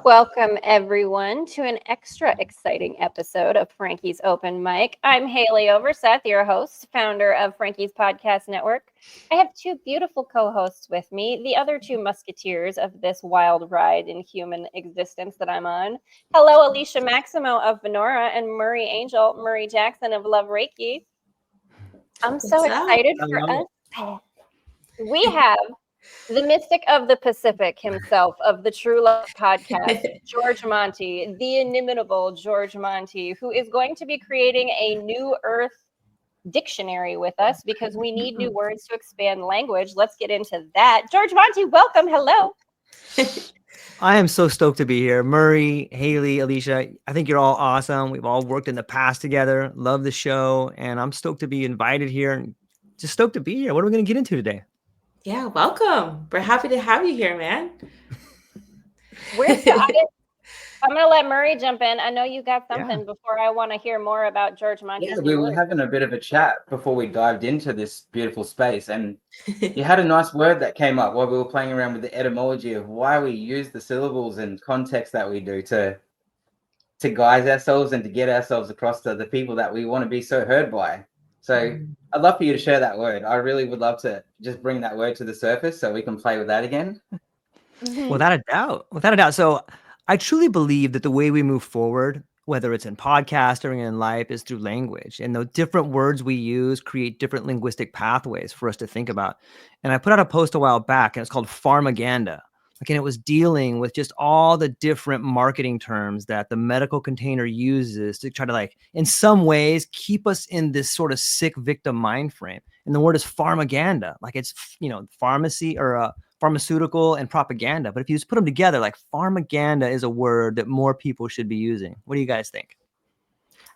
Welcome, everyone, to an extra exciting episode of Frankie's Open Mic. I'm Haleigh Overseth, your host, founder of Frankie's Podcast Network. I have two beautiful co hosts with me, the other two musketeers of this wild ride in human existence that I'm on. Hello, Alecia Maximo of Venora and Murray Angel, Murray Jackson of Love Reiki. I'm so What's up? excited for us. We have the mystic of the Pacific himself, of the TrueLife Podcast, George Monty, the inimitable George Monty, who is going to be creating a new Earth dictionary with us because we need new words to expand language. Let's get into that. George Monty, welcome. Hello. I am so stoked to be here. Murray, Haleigh, Alecia, I think you're all awesome. We've all worked in the past together. Love the show. And I'm stoked to be invited here and just stoked to be here. What are we going to get into today? Yeah, welcome. We're happy to have you here, man. Where's the audience? I'm going to let Murray jump in. I know you got something before I want to hear more about George Monty. Yeah, we were having a bit of a chat before we dived into this beautiful space, and you had a nice word that came up while we were playing around with the etymology of why we use the syllables and context that we do to guise ourselves and to get ourselves across to the people that we want to be so heard by. So I'd love for you to share that word. I really would love to just bring that word to the surface so we can play with that again. Without a doubt. Without a doubt. So I truly believe that the way we move forward, whether it's in podcasting or in life, is through language. And the different words we use create different linguistic pathways for us to think about. And I put out a post a while back, and it's called Pharmaganda. And it was dealing with just all the different marketing terms that the medical container uses to try to, in some ways, keep us in this sort of sick victim mind frame. And the word is pharmaganda, it's, pharmacy or pharmaceutical and propaganda. But if you just put them together, pharmaganda is a word that more people should be using. What do you guys think?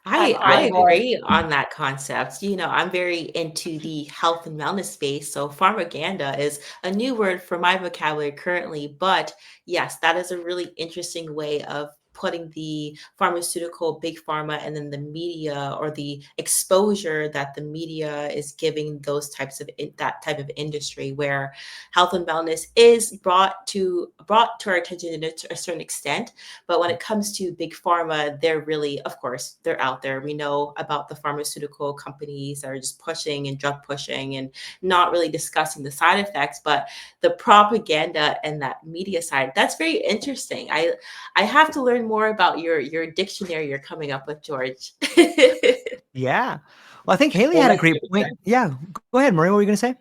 I agree on that concept. I'm very into the health and wellness space. So pharmaganda is a new word for my vocabulary currently. But yes, that is a really interesting way of putting the pharmaceutical, big pharma, and then the media or the exposure that the media is giving those types of that type of industry, where health and wellness is brought to our attention to a certain extent. But when it comes to big pharma, they're really, of course, they're out there. We know about the pharmaceutical companies that are just pushing and drug pushing and not really discussing the side effects. But the propaganda and that media side, that's very interesting. I have to learn more about your dictionary you're coming up with, George. Yeah. Well, I think Haleigh had a great point. Yeah. Go ahead, Murray. What were you going to say?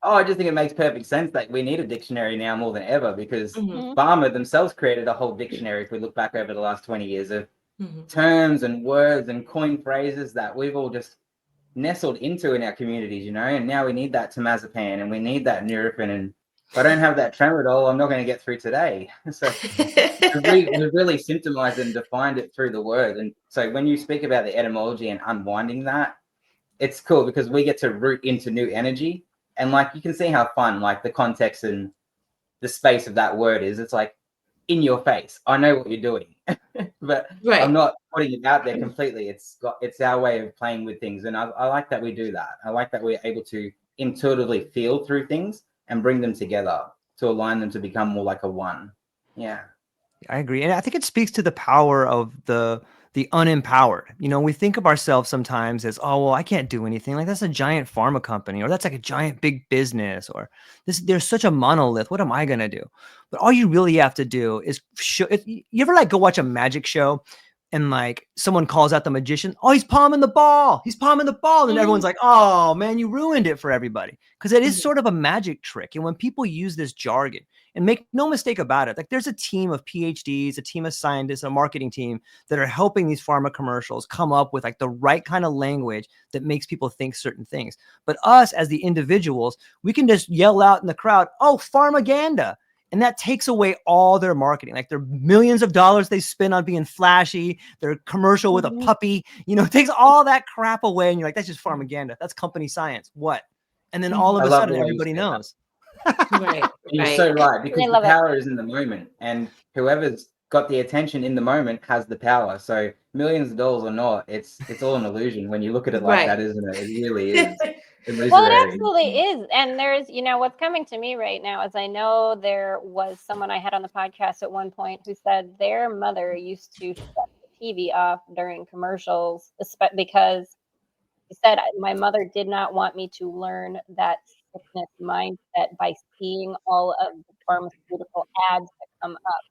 Oh, I just think it makes perfect sense that we need a dictionary now more than ever, because pharma themselves created a whole dictionary, if we look back over the last 20 years, of terms and words and coined phrases that we've all just nestled into in our communities, and now we need that temazepam and we need that Nurofen, and if I don't have that tramadol, I'm not going to get through today. So we've really symptomized and defined it through the word. And so when you speak about the etymology and unwinding that, it's cool because we get to root into new energy. And you can see how fun, the context and the space of that word is. It's in your face. I know what you're doing, but I'm not putting it out there completely. It's our way of playing with things. And I like that we do that. I like that we're able to intuitively feel through things and bring them together to align them to become more like a one. Yeah. I agree. And I think it speaks to the power of the unempowered. We think of ourselves sometimes as, oh, well, I can't do anything. That's a giant pharma company, or that's a giant big business, or there's such a monolith. What am I going to do? But all you really have to do is you ever go watch a magic show and someone calls out the magician, oh, he's palming the ball. And everyone's like, oh man, you ruined it for everybody. Because it is sort of a magic trick. And when people use this jargon, and make no mistake about it, there's a team of PhDs, a team of scientists, a marketing team that are helping these pharma commercials come up with the right kind of language that makes people think certain things. But us as the individuals, we can just yell out in the crowd, oh, pharmaganda. And that takes away all their marketing. Their millions of dollars they spend on being flashy, their commercial with a puppy, it takes all that crap away. And you're that's just pharmaganda. That's company science. What? And then all of a sudden, everybody knows. Right. You're so right, because the power is in the moment. And whoever's got the attention in the moment has the power. So millions of dollars or not, it's all an illusion when you look at it like that, isn't it? It really is. Well, it absolutely is. And there's, what's coming to me right now is I know there was someone I had on the podcast at one point who said their mother used to shut the TV off during commercials because he said, my mother did not want me to learn that sickness mindset by seeing all of the pharmaceutical ads that come up,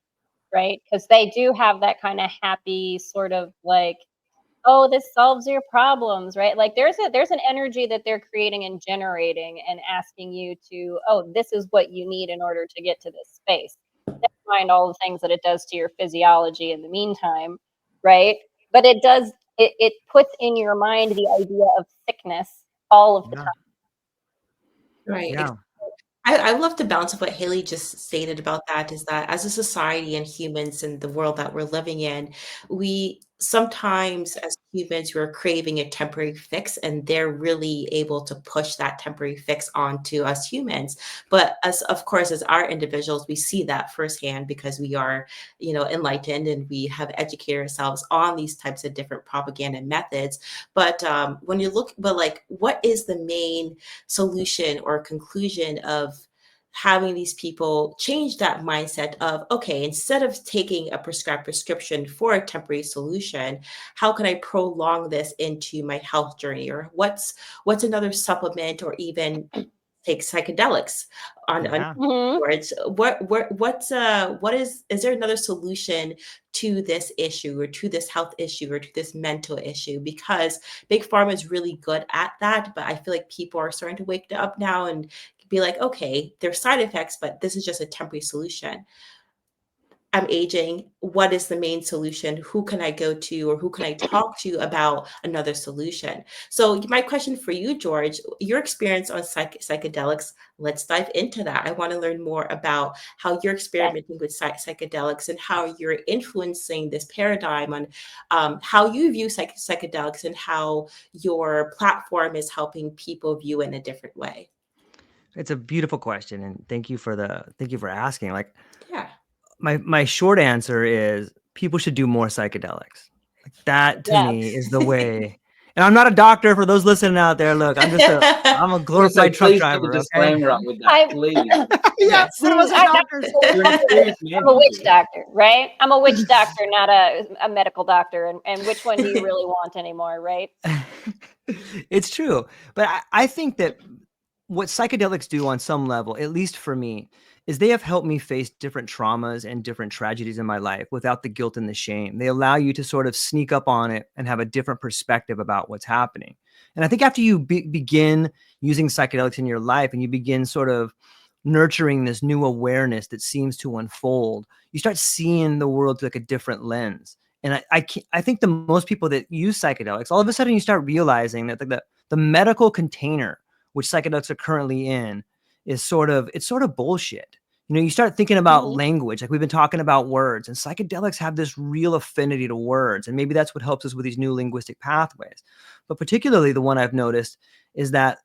right? Because they do have that kind of happy sort of like, oh, this solves your problems, right? Like there's an energy that they're creating and generating and asking you to, oh, this is what you need in order to get to this space. Never mind all the things that it does to your physiology in the meantime, right? But it puts in your mind the idea of sickness all of the time. Right. Yeah. I love to bounce off what Haleigh just stated about that, is that as a society and humans in the world that we're living in, we sometimes as humans, we're craving a temporary fix, and they're really able to push that temporary fix onto us humans. But of course, as our individuals, we see that firsthand because we are, enlightened, and we have educated ourselves on these types of different propaganda methods. But when you look, what is the main solution or conclusion of having these people change that mindset of, okay, instead of taking a prescribed prescription for a temporary solution, how can I prolong this into my health journey? Or what's another supplement, or even take psychedelics on words? Is there another solution to this issue, or to this health issue, or to this mental issue? Because Big Pharma is really good at that, but I feel like people are starting to wake up now and be like, okay, there's side effects, but this is just a temporary solution. I'm aging. What is the main solution? Who can I go to, or who can I talk to about another solution? So my question for you, George, your experience on psychedelics, let's dive into that. I want to learn more about how you're experimenting with psychedelics and how you're influencing this paradigm on how you view psychedelics, and how your platform is helping people view it in a different way. It's a beautiful question, and thank you for asking. Yeah. My short answer is people should do more psychedelics. Like that to me is the way. And I'm not a doctor, for those listening out there. Look, I'm a glorified truck driver. Disclaimer up with that, please. Yes, I was a doctor. I'm a witch doctor, right? I'm a witch doctor, not a medical doctor. And which one do you really want anymore, right? It's true. But I think that what psychedelics do on some level, at least for me, is they have helped me face different traumas and different tragedies in my life without the guilt and the shame. They allow you to sort of sneak up on it and have a different perspective about what's happening. And I think after you begin using psychedelics in your life, and you begin sort of nurturing this new awareness that seems to unfold, you start seeing the world through like a different lens. And I think the most people that use psychedelics, all of a sudden you start realizing that the medical container which psychedelics are currently in is sort of bullshit. You start thinking about language, like we've been talking about words, and psychedelics have this real affinity to words. And maybe that's what helps us with these new linguistic pathways. But particularly the one I've noticed is that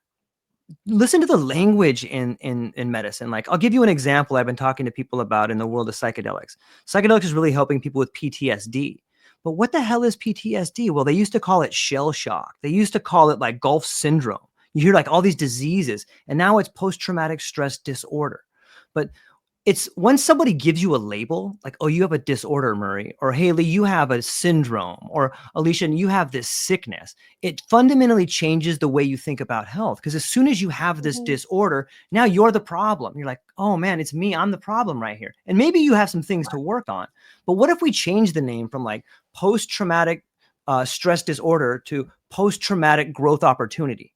listen to the language in medicine. Like, I'll give you an example I've been talking to people about in the world of psychedelics. Psychedelics is really helping people with PTSD. But what the hell is PTSD? Well, they used to call it shell shock. They used to call it like Gulf syndrome. You hear like all these diseases, and now it's post-traumatic stress disorder. But it's when somebody gives you a label, like, oh, you have a disorder, Murray, or Haleigh, you have a syndrome, or Alecia, you have this sickness. It fundamentally changes the way you think about health. Because as soon as you have this disorder, now you're the problem. You're like, oh man, it's me. I'm the problem right here. And maybe you have some things to work on. But what if we change the name from like post-traumatic stress disorder to post-traumatic growth opportunity?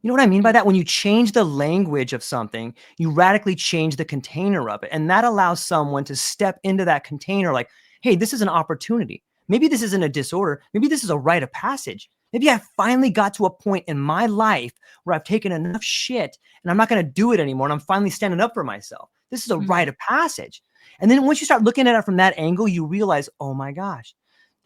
You know what I mean by that? When you change the language of something, you radically change the container of it. And that allows someone to step into that container like, hey, this is an opportunity. Maybe this isn't a disorder. Maybe this is a rite of passage. Maybe I finally got to a point in my life where I've taken enough shit and I'm not going to do it anymore. And I'm finally standing up for myself. This is a rite of passage. And then once you start looking at it from that angle, you realize, oh my gosh,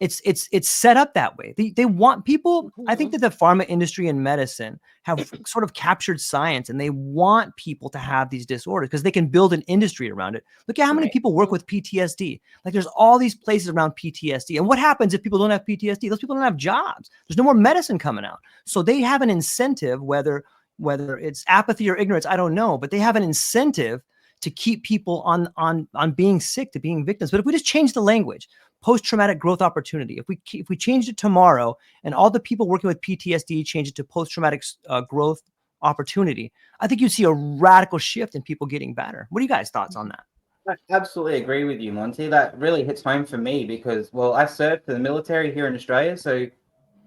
it's set up that way. They want people. I think that the pharma industry and medicine have sort of captured science, and they want people to have these disorders because they can build an industry around it. Look at how many people work with PTSD. Like, there's all these places around PTSD. And what happens if people don't have PTSD? Those people don't have jobs. There's no more medicine coming out. So they have an incentive, whether whether it's apathy or ignorance, I don't know, but they have an incentive to keep people on being sick, to being victims. But if we just change the language, post-traumatic growth opportunity, if we changed it tomorrow and all the people working with PTSD change it to post-traumatic growth opportunity, I think you'd see a radical shift in people getting better. What are you guys' thoughts on that? I absolutely agree with you, Monty. That really hits home for me because, well, I served for the military here in Australia, so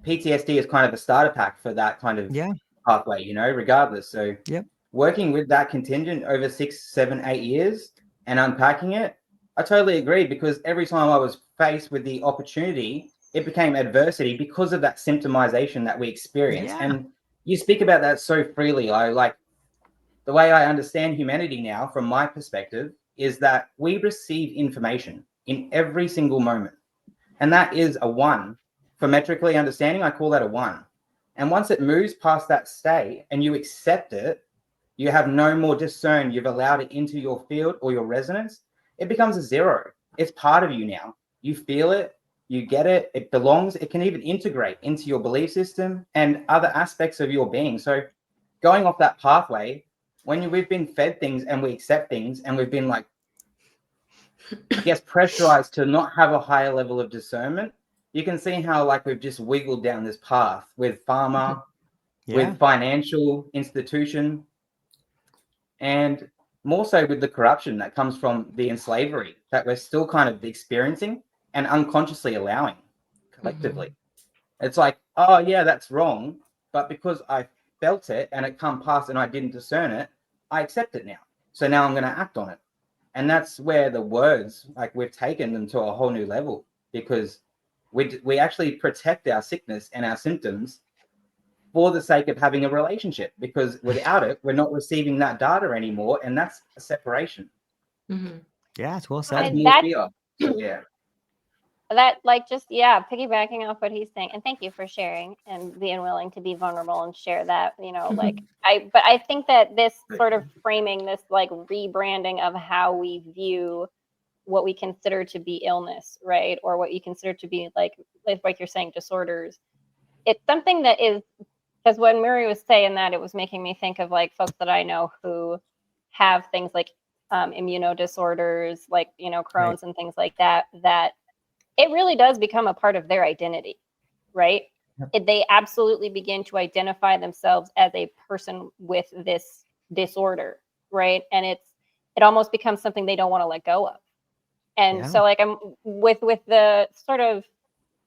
PTSD is kind of a starter pack for that kind of pathway, you know, regardless. So working with that contingent over 6, 7, 8 years and unpacking it, I totally agree, because every time I was faced with the opportunity, it became adversity because of that symptomization that we experience. And you speak about that so freely. I like the way I understand humanity now, from my perspective, is that we receive information in every single moment. And that is a 1. For metrically understanding, I call that a 1. And once it moves past that state and you accept it, you have no more discern, you've allowed it into your field or your resonance, it becomes a 0. It's part of you now. You feel it, you get it, it belongs, it can even integrate into your belief system and other aspects of your being. So going off that pathway, when we've been fed things and we accept things and we've been like, I guess, pressurized to not have a higher level of discernment, you can see how like we've just wiggled down this path with pharma, with financial institution, and more so with the corruption that comes from the enslavery that we're still kind of experiencing and unconsciously allowing collectively. It's like, oh yeah, that's wrong, but because I felt it and it come past and I didn't discern it, I accept it now. So now I'm going to act on it. And that's where the words, like, we've taken them to a whole new level, because we actually protect our sickness and our symptoms for the sake of having a relationship, because without it, we're not receiving that data anymore. And that's a separation. Yeah, it's well said. That, like, just piggybacking off what he's saying, and thank you for sharing and being willing to be vulnerable and share that, you know, like but I think that this sort of framing, this like rebranding of how we view what we consider to be illness, right, or what you consider to be like you're saying, disorders, it's something that is, because when Murray was saying that, it was making me think of like folks that I know who have things like immunodisorders, like, you know, Crohn's and things like that, that it really does become a part of their identity, right? They absolutely begin to identify themselves as a person with this disorder, right? And it almost becomes something they don't want to let go of. And so like I'm with the sort of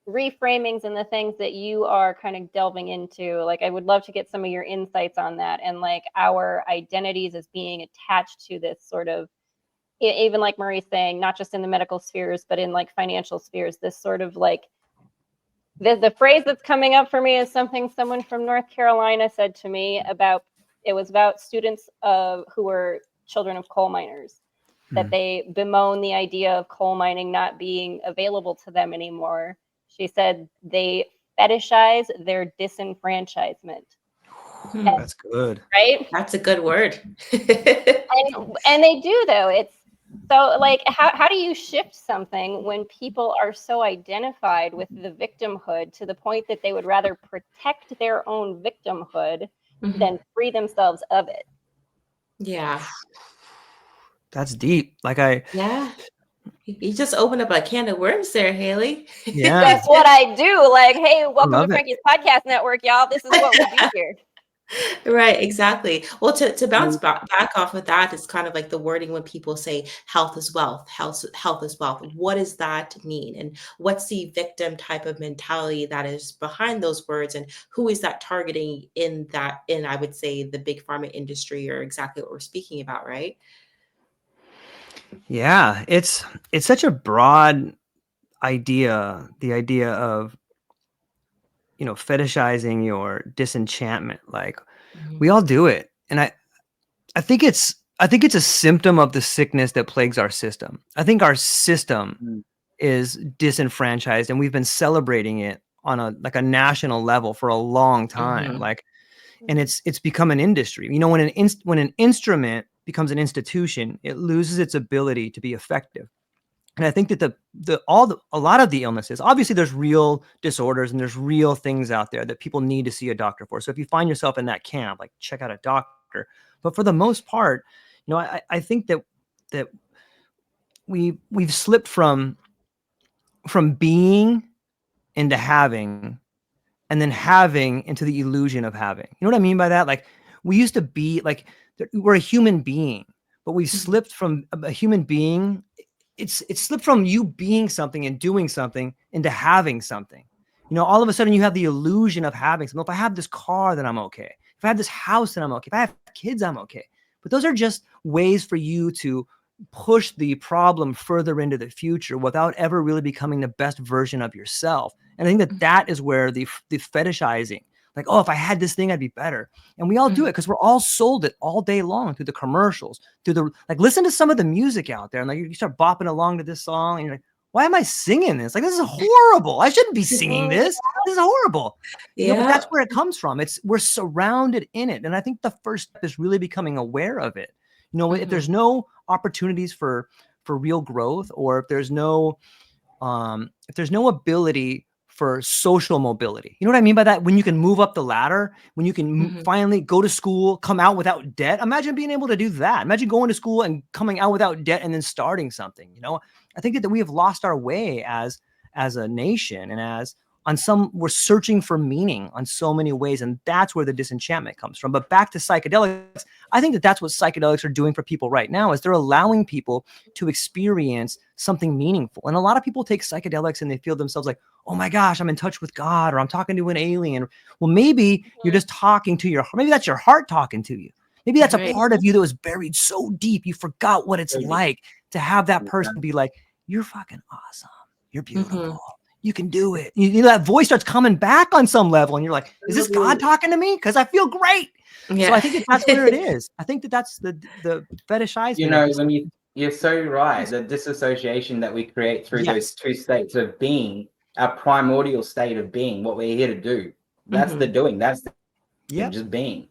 reframings and the things that you are kind of delving into, like I would love to get some of your insights on that, and like our identities as being attached to this sort of, even like Murray's saying, not just in the medical spheres, but in like financial spheres, this sort of like, the phrase that's coming up for me is something someone from North Carolina said to me about, it was about students who were children of coal miners, that they bemoan the idea of coal mining not being available to them anymore. She said they fetishize their disenfranchisement. That's good. Right? That's a good word. and they do, though. It's so like, how do you shift something when people are so identified with the victimhood to the point that they would rather protect their own victimhood than free themselves of it? Yeah. That's deep. Like you just opened up a can of worms there, Haleigh. Yeah. That's what I do. Like, hey, welcome to Frankie's Podcast Network, y'all. This is what we do here. Right, exactly. Well, to bounce back off of that, it's kind of like the wording when people say health is wealth, health is wealth. What does that mean? And what's the victim type of mentality that is behind those words? And who is that targeting in I would say, the big pharma industry, or exactly what we're speaking about, right? Yeah, it's such a broad idea, the idea of, you know, fetishizing your disenchantment. Like we all do it. And I think it's a symptom of the sickness that plagues our system. I think our system is disenfranchised, and we've been celebrating it on a national level for a long time. Like, and it's become an industry. You know, when an instrument becomes an institution, it loses its ability to be effective. And I think that a lot of the illnesses, obviously there's real disorders and there's real things out there that people need to see a doctor for. So if you find yourself in that camp, like check out a doctor. But for the most part, you know, I think that we've slipped from being into having, and then having into the illusion of having. You know what I mean by that? Like, we used to be like, we're a human being, but we've slipped from a human being. It's slipped from you being something and doing something into having something. You know, all of a sudden you have the illusion of having something. If I have this car, then I'm okay. If I have this house, then I'm okay. If I have kids, I'm okay. But those are just ways for you to push the problem further into the future without ever really becoming the best version of yourself. And I think that is where the fetishizing, like, oh, if I had this thing, I'd be better. And we all do it because we're all sold it all day long through the commercials, through the, like, listen to some of the music out there. And like, you start bopping along to this song and you're like, why am I singing this? Like, this is horrible. I shouldn't be singing this. This is horrible. Yeah. You know, but that's where it comes from. We're surrounded in it. And I think the first step is really becoming aware of it. You know, if there's no opportunities for real growth, or if there's no ability for social mobility. You know what I mean by that? When you can move up the ladder, when you can finally go to school, come out without debt. Imagine being able to do that. Imagine going to school and coming out without debt and then starting something. You know, I think that we have lost our way as a nation, and we're searching for meaning on so many ways. And that's where the disenchantment comes from. But back to psychedelics, I think that that's what psychedelics are doing for people right now, is they're allowing people to experience something meaningful. And a lot of people take psychedelics and they feel themselves like, oh my gosh, I'm in touch with God, or I'm talking to an alien. Well, maybe you're just talking to maybe that's your heart talking to you. Maybe that's a part of you that was buried so deep, you forgot what it's like to have that person be like, you're fucking awesome. You're beautiful. You can do it. You know, that voice starts coming back on some level, and you're like, is this God talking to me? Because I feel great. Yeah. So I think that's where it is. I think that's the fetishizing. You know, when you're so right. The disassociation that we create through those two states of being, our primordial state of being, what we're here to do. That's the doing. That's just being.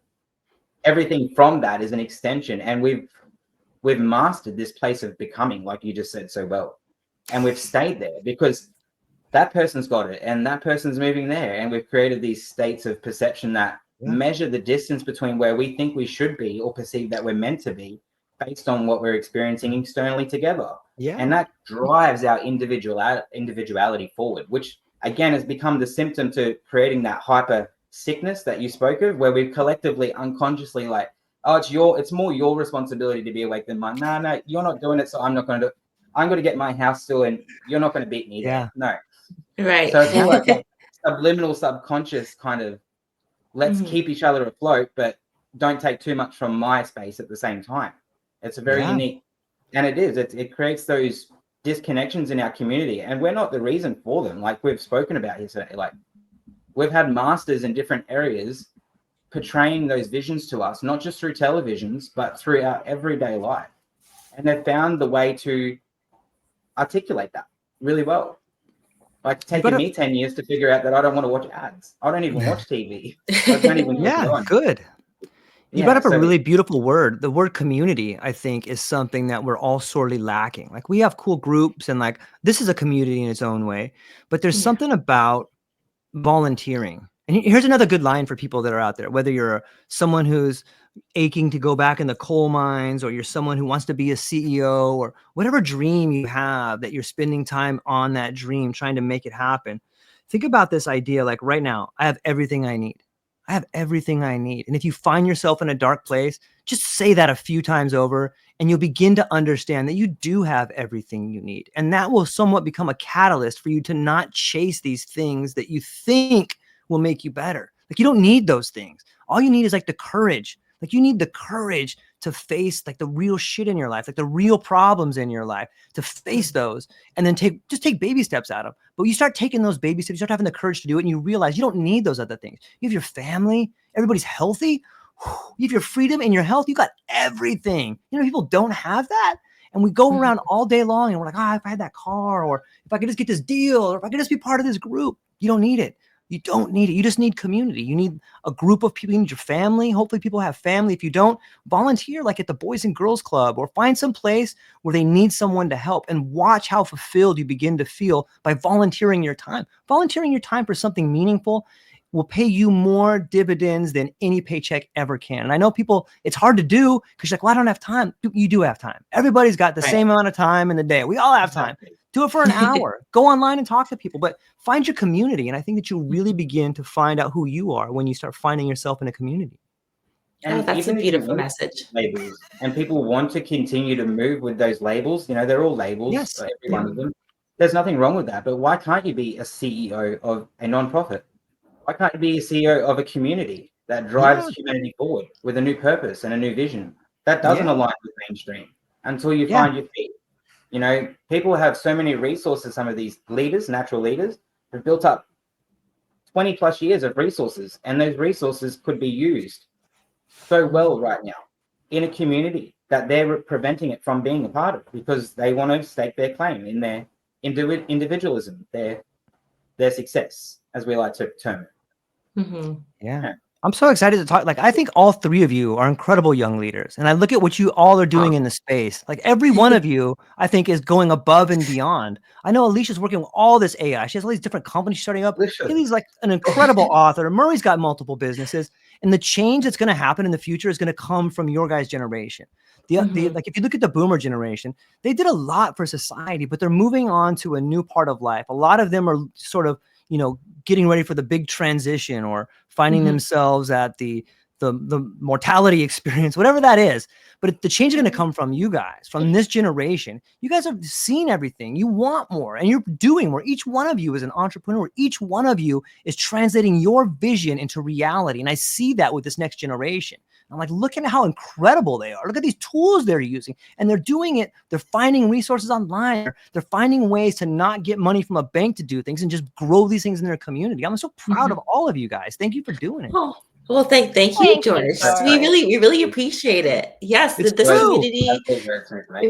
Everything from that is an extension, and we've mastered this place of becoming, like you just said so well, and we've stayed there because that person's got it and that person's moving there, and we've created these states of perception that measure the distance between where we think we should be or perceive that we're meant to be based on what we're experiencing externally together. And that drives our individuality forward, which again has become the symptom to creating that hyper sickness that you spoke of, where we've collectively unconsciously like, oh, it's more your responsibility to be awake than mine. No, you're not doing it, so I'm not going to do it. I'm going to get my house still, and you're not going to beat me there. No. Right. So it's more like a subliminal, subconscious kind of, let's keep each other afloat, but don't take too much from my space at the same time. It's a very unique, and it creates those disconnections in our community, and we're not the reason for them. Like we've spoken about here today, like we've had masters in different areas portraying those visions to us, not just through televisions, but through our everyday life. And they've found the way to articulate that really well. Like taking me 10 years to figure out that I don't want to watch ads. I don't even watch TV. I don't even good. You brought up a really beautiful word. The word community, I think, is something that we're all sorely lacking. Like, we have cool groups, and like, this is a community in its own way, but there's something about volunteering. And here's another good line for people that are out there, whether you're someone who's aching to go back in the coal mines, or you're someone who wants to be a CEO, or whatever dream you have that you're spending time on that dream, trying to make it happen. Think about this idea. Like, right now, I have everything I need. I have everything I need. And if you find yourself in a dark place, just say that a few times over, and you'll begin to understand that you do have everything you need. And that will somewhat become a catalyst for you to not chase these things that you think will make you better. Like, you don't need those things. All you need is like the courage. Like, you need the courage to face like the real shit in your life, like the real problems in your life, to face those, and then take baby steps at them. But you start taking those baby steps, you start having the courage to do it, and you realize you don't need those other things. You have your family, everybody's healthy, you have your freedom and your health, you got everything. You know, people don't have that. And we go around all day long and we're like, if I had that car, or if I could just get this deal, or if I could just be part of this group. You don't need it. You don't need it. You just need community. You need a group of people. You need your family. Hopefully people have family. If you don't, volunteer like at the Boys and Girls Club, or find some place where they need someone to help, and watch how fulfilled you begin to feel by volunteering your time. Volunteering your time for something meaningful will pay you more dividends than any paycheck ever can. And I know people, it's hard to do because you're like, well, I don't have time. You do have time. Everybody's got the same amount of time in the day. We all have time. Do it for an hour. Go online and talk to people, but find your community. And I think that you'll really begin to find out who you are when you start finding yourself in a community. And that's a beautiful message. Labels, and people want to continue to move with those labels. You know, they're all labels, yes, every one of them. There's nothing wrong with that. But why can't you be a CEO of a nonprofit? Why can't you be a CEO of a community that drives humanity forward with a new purpose and a new vision? That doesn't align with mainstream until you find your feet. You know, people have so many resources. Some of these leaders, natural leaders, have built up 20 plus years of resources, and those resources could be used so well right now in a community that they're preventing it from being a part of, because they want to stake their claim in their individualism, their success, as we like to term it. Yeah. I'm so excited to talk. Like, I think all three of you are incredible young leaders. And I look at what you all are doing in the space. Like, every one of you, I think, is going above and beyond. I know Alicia's working with all this AI. She has all these different companies starting up. Haley's like an incredible author. Murray's got multiple businesses. And the change that's going to happen in the future is going to come from your guys' generation. Like, if you look at the boomer generation, they did a lot for society, but they're moving on to a new part of life. A lot of them are sort of, you know, getting ready for the big transition, or finding themselves at the mortality experience, whatever that is. But the change is going to come from you guys, from this generation. You guys have seen everything. You want more, and you're doing more. Each one of you is an entrepreneur. Each one of you is translating your vision into reality. And I see that with this next generation. I'm like, look at how incredible they are. Look at these tools they're using, and they're doing it. They're finding resources online. They're finding ways to not get money from a bank to do things and just grow these things in their community. I'm so proud of all of you guys. Thank you for doing it. Oh, well, thank you, George. We really appreciate it. Yes, this community,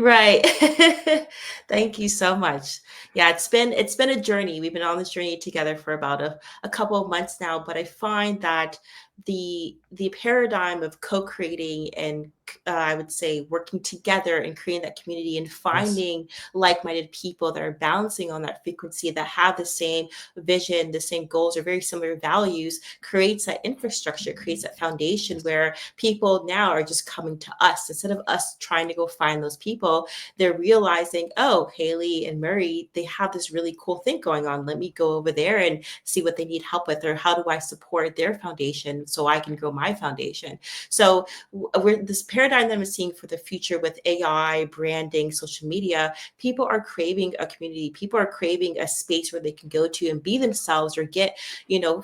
right? Thank you so much. Yeah, it's been a journey. We've been on this journey together for about a couple of months now, but I find that the paradigm of co-creating and I would say working together and creating that community and finding like-minded people that are balancing on that frequency, that have the same vision, the same goals, or very similar values, creates that infrastructure, creates that foundation where people now are just coming to us. Instead of us trying to go find those people, they're realizing, oh, Haleigh and Murray, they have this really cool thing going on. Let me go over there and see what they need help with, or how do I support their foundation so I can grow my foundation. So this paradigm that I'm seeing for the future with AI, branding, social media, people are craving a community. People are craving a space where they can go to and be themselves, or get,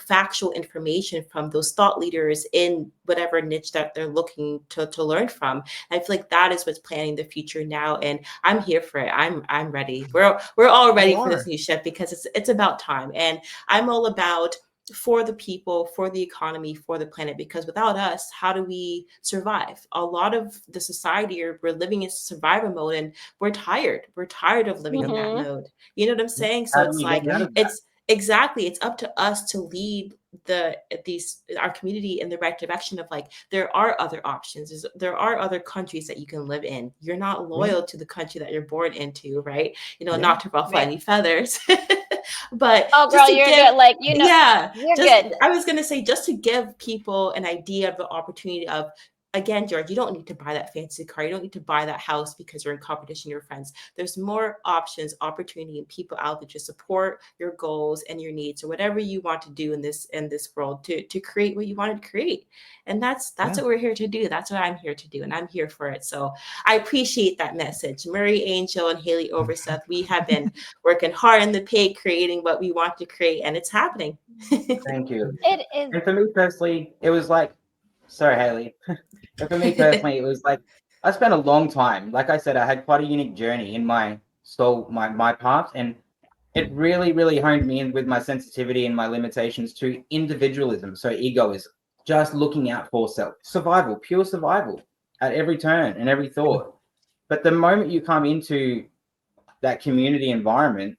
factual information from those thought leaders in whatever niche that they're looking to learn from. And I feel like that is what's planning the future now, and I'm here for it. I'm ready. We're all ready for this new shift, because it's about time. And I'm all about for the people, for the economy, for the planet, because without us, how do we survive? A lot of the society, we're living in survival mode, and we're tired. We're tired of living in that mode. You know what I'm saying? So it's like, it's up to us to lead our community in the right direction of, like, there are other options. There are other countries that you can live in. You're not loyal to the country that you're born into, right? Not to ruffle any feathers. But girl, you're good. Like, you're good. I was gonna say, just to give people an idea of the opportunity of, again, George, you don't need to buy that fancy car. You don't need to buy that house because you're in competition with your friends. There's more options, opportunity, and people out there to support your goals and your needs, or whatever you want to do in this world to create what you want to create. And that's what we're here to do. That's what I'm here to do, and I'm here for it. So I appreciate that message. Murray Angel and Haleigh Overseth, we have been working hard in the paid, creating what we want to create, and it's happening. Thank you. It is. And for me personally, it was like, sorry, Haleigh. But for me personally, it was like, I spent a long time. Like I said, I had quite a unique journey in my soul, my path, and it really, really honed me in with my sensitivity and my limitations to individualism, so egoism, just looking out for self, survival, pure survival at every turn and every thought. But the moment you come into that community environment,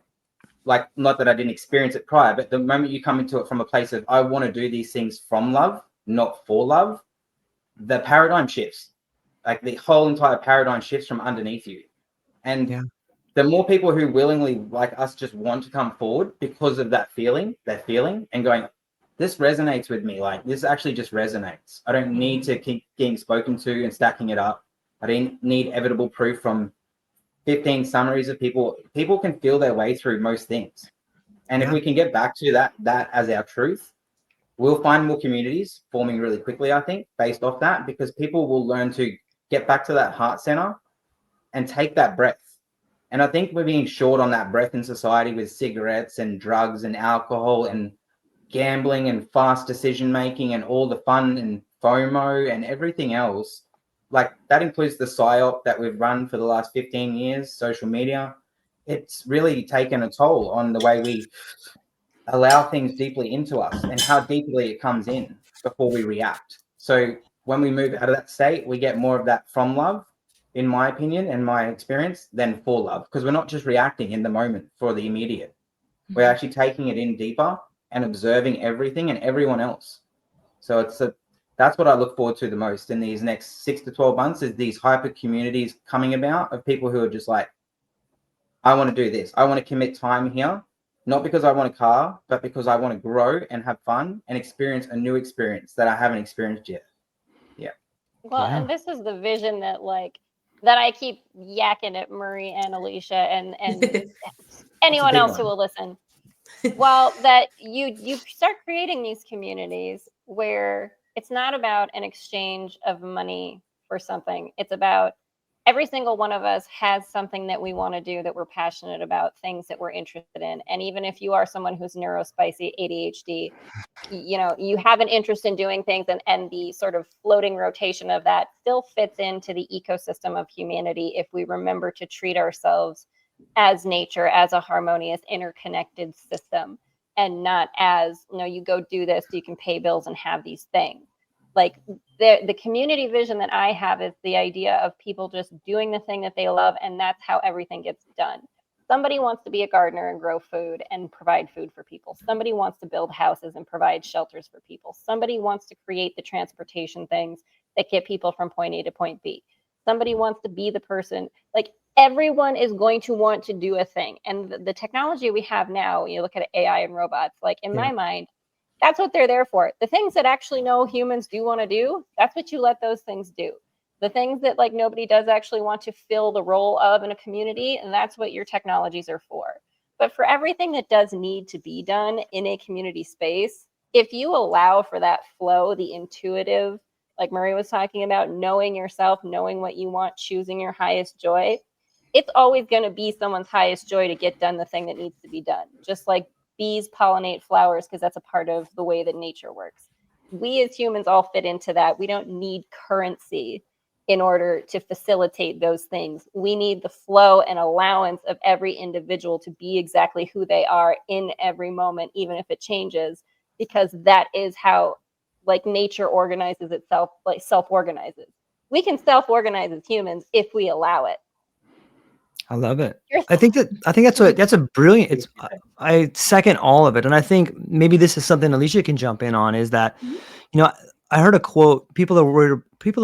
like, not that I didn't experience it prior, but the moment you come into it from a place of, I want to do these things from love, not for love, the paradigm shifts. Like the whole entire paradigm shifts from underneath you. And the more people who willingly, like us, just want to come forward because of that feeling, and going, this resonates with me. Like, this actually just resonates. I don't need to keep getting spoken to and stacking it up. I don't need evidable proof from 15 summaries of people. People can feel their way through most things. And if we can get back to that as our truth, we'll find more communities forming really quickly, I think, based off that, because people will learn to get back to that heart center and take that breath. And I think we're being short on that breath in society with cigarettes and drugs and alcohol and gambling and fast decision making and all the fun and FOMO and everything else. Like, that includes the PSYOP that we've run for the last 15 years, social media. It's really taken a toll on the way we allow things deeply into us and how deeply it comes in before we react. So when we move out of that state, we get more of that from love, in my opinion and my experience, than for love, because we're not just reacting in the moment for the immediate. We're actually taking it in deeper and observing everything and everyone else. So that's what I look forward to the most in these next 6 to 12 months, is these hyper communities coming about of people who are just like, I want to do this. I want to commit time here, not because I want a car, but because I want to grow and have fun and experience a new experience that I haven't experienced yet. Yeah. Well, and this is the vision that I keep yakking at Murray and Alecia and anyone else who will listen. Well, that you start creating these communities where it's not about an exchange of money for something. It's about every single one of us has something that we want to do, that we're passionate about, things that we're interested in. And even if you are someone who's neurospicy, ADHD, you have an interest in doing things, and the sort of floating rotation of that still fits into the ecosystem of humanity if we remember to treat ourselves as nature, as a harmonious, interconnected system, and not as, you go do this so you can pay bills and have these things. Like, the community vision that I have is the idea of people just doing the thing that they love, and that's how everything gets done. Somebody wants to be a gardener and grow food and provide food for people. Somebody wants to build houses and provide shelters for people. Somebody wants to create the transportation things that get people from point A to point B. Somebody wants to be the person, like, everyone is going to want to do a thing. And the technology we have now, you look at AI and robots, like, in my mind, that's what they're there for. The things that actually humans do want to do, that's what you let those things do. The things that nobody does actually want to fill the role of in a community, and that's what your technologies are for. But for everything that does need to be done in a community space, if you allow for that flow, the intuitive, like Murray was talking about, knowing yourself, knowing what you want, choosing your highest joy, it's always going to be someone's highest joy to get done the thing that needs to be done. Just like bees pollinate flowers, because that's a part of the way that nature works. We as humans all fit into that. We don't need currency in order to facilitate those things. We need the flow and allowance of every individual to be exactly who they are in every moment, even if it changes, because that is how nature organizes itself, self-organizes. We can self-organize as humans if we allow it. I love it. I think that's a brilliant, I second all of it. And I think maybe this is something Alecia can jump in on, is that, I heard a quote, people are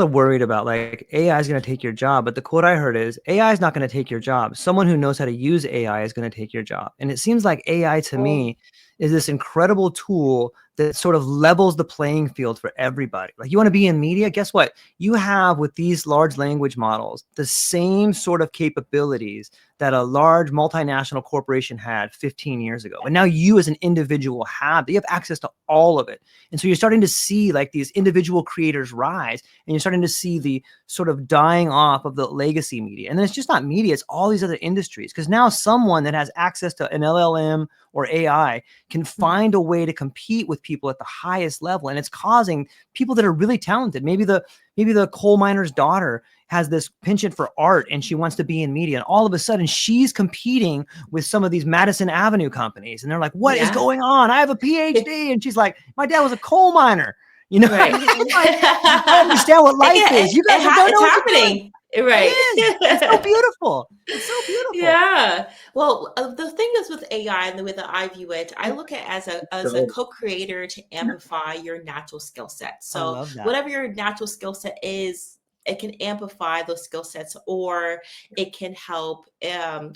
worried about AI is going to take your job. But the quote I heard is, AI is not going to take your job. Someone who knows how to use AI is going to take your job. And it seems like AI to me is this incredible tool that sort of levels the playing field for everybody. Like, you want to be in media? Guess what? You have, with these large language models, the same sort of capabilities that a large multinational corporation had 15 years ago. And now you as an individual you have access to all of it. And so you're starting to see these individual creators rise, and you're starting to see the sort of dying off of the legacy media. And then it's just not media, it's all these other industries. Because now someone that has access to an LLM or AI can find a way to compete with people at the highest level. And it's causing people that are really talented. Maybe the coal miner's daughter has this penchant for art and she wants to be in media. And all of a sudden she's competing with some of these Madison Avenue companies. And they're like, what is going on? I have a PhD. And she's like, my dad was a coal miner. You know, Right. I understand what life is. You guys don't know it's what happening. Right. It is. It's so beautiful. It's so beautiful. Yeah. Well, the thing is with AI and the way that I view it, I look at it as a co-creator to amplify your natural skill set. So love that. whatever your natural skill set is, it can amplify those skill sets, or it can help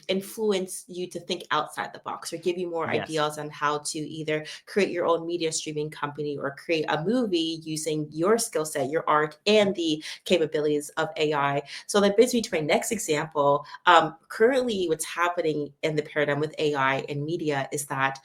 influence you to think outside the box, or give you more ideas on how to either create your own media streaming company or create a movie using your skill set, your art, and the capabilities of AI. So that brings me to my next example. Currently, what's happening in the paradigm with AI and media is that,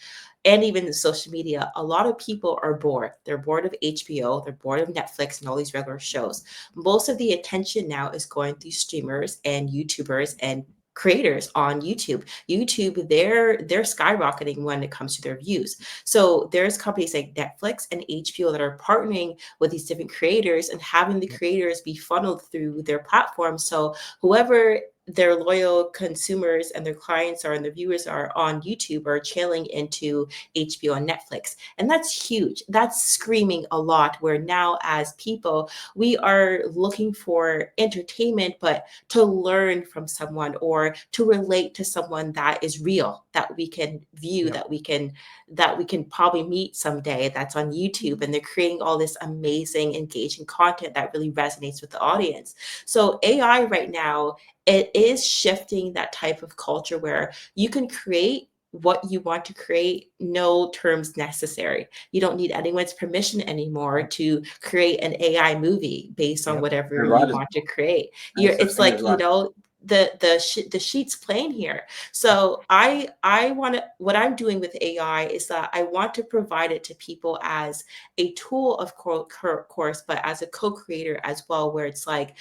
and even the social media, a lot of people are bored. They're bored of HBO, they're bored of Netflix and all these regular shows. Most of the attention now is going through streamers and YouTubers and creators on YouTube. YouTube, they're skyrocketing when it comes to their views. So there's companies like Netflix and HBO that are partnering with these different creators and having the creators be funneled through their platform. So whoever their loyal consumers and their clients are and their viewers are on YouTube are channeling into HBO and Netflix. And that's huge. That's screaming a lot, where now as people, we are looking for entertainment, but to learn from someone or to relate to someone that is real, that we can view, that we can probably meet someday, that's on YouTube. And they're creating all this amazing, engaging content that really resonates with the audience. So AI right now, it is shifting that type of culture where you can create what you want to create, no terms necessary. You don't need anyone's permission anymore to create an AI movie based on whatever you want to create. It's like, you know, the sheet's plain here. So I want to, what I'm doing with AI is that I want to provide it to people as a tool, of course, but as a co-creator as well, where it's like,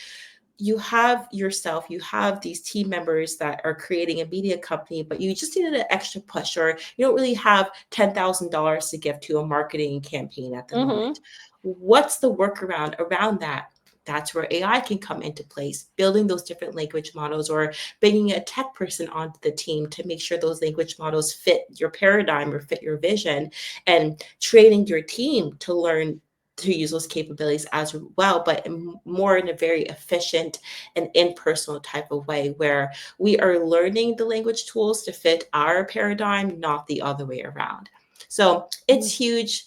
you have yourself, you have these team members that are creating a media company, but you just needed an extra push, or you don't really have $10,000 to give to a marketing campaign at the moment. What's the workaround around that? That's where AI can come into place, building those different language models, or bringing a tech person onto the team to make sure those language models fit your paradigm or fit your vision, and training your team to learn to use those capabilities as well, but more in a very efficient and impersonal type of way, where we are learning the language tools to fit our paradigm, not the other way around. So it's huge.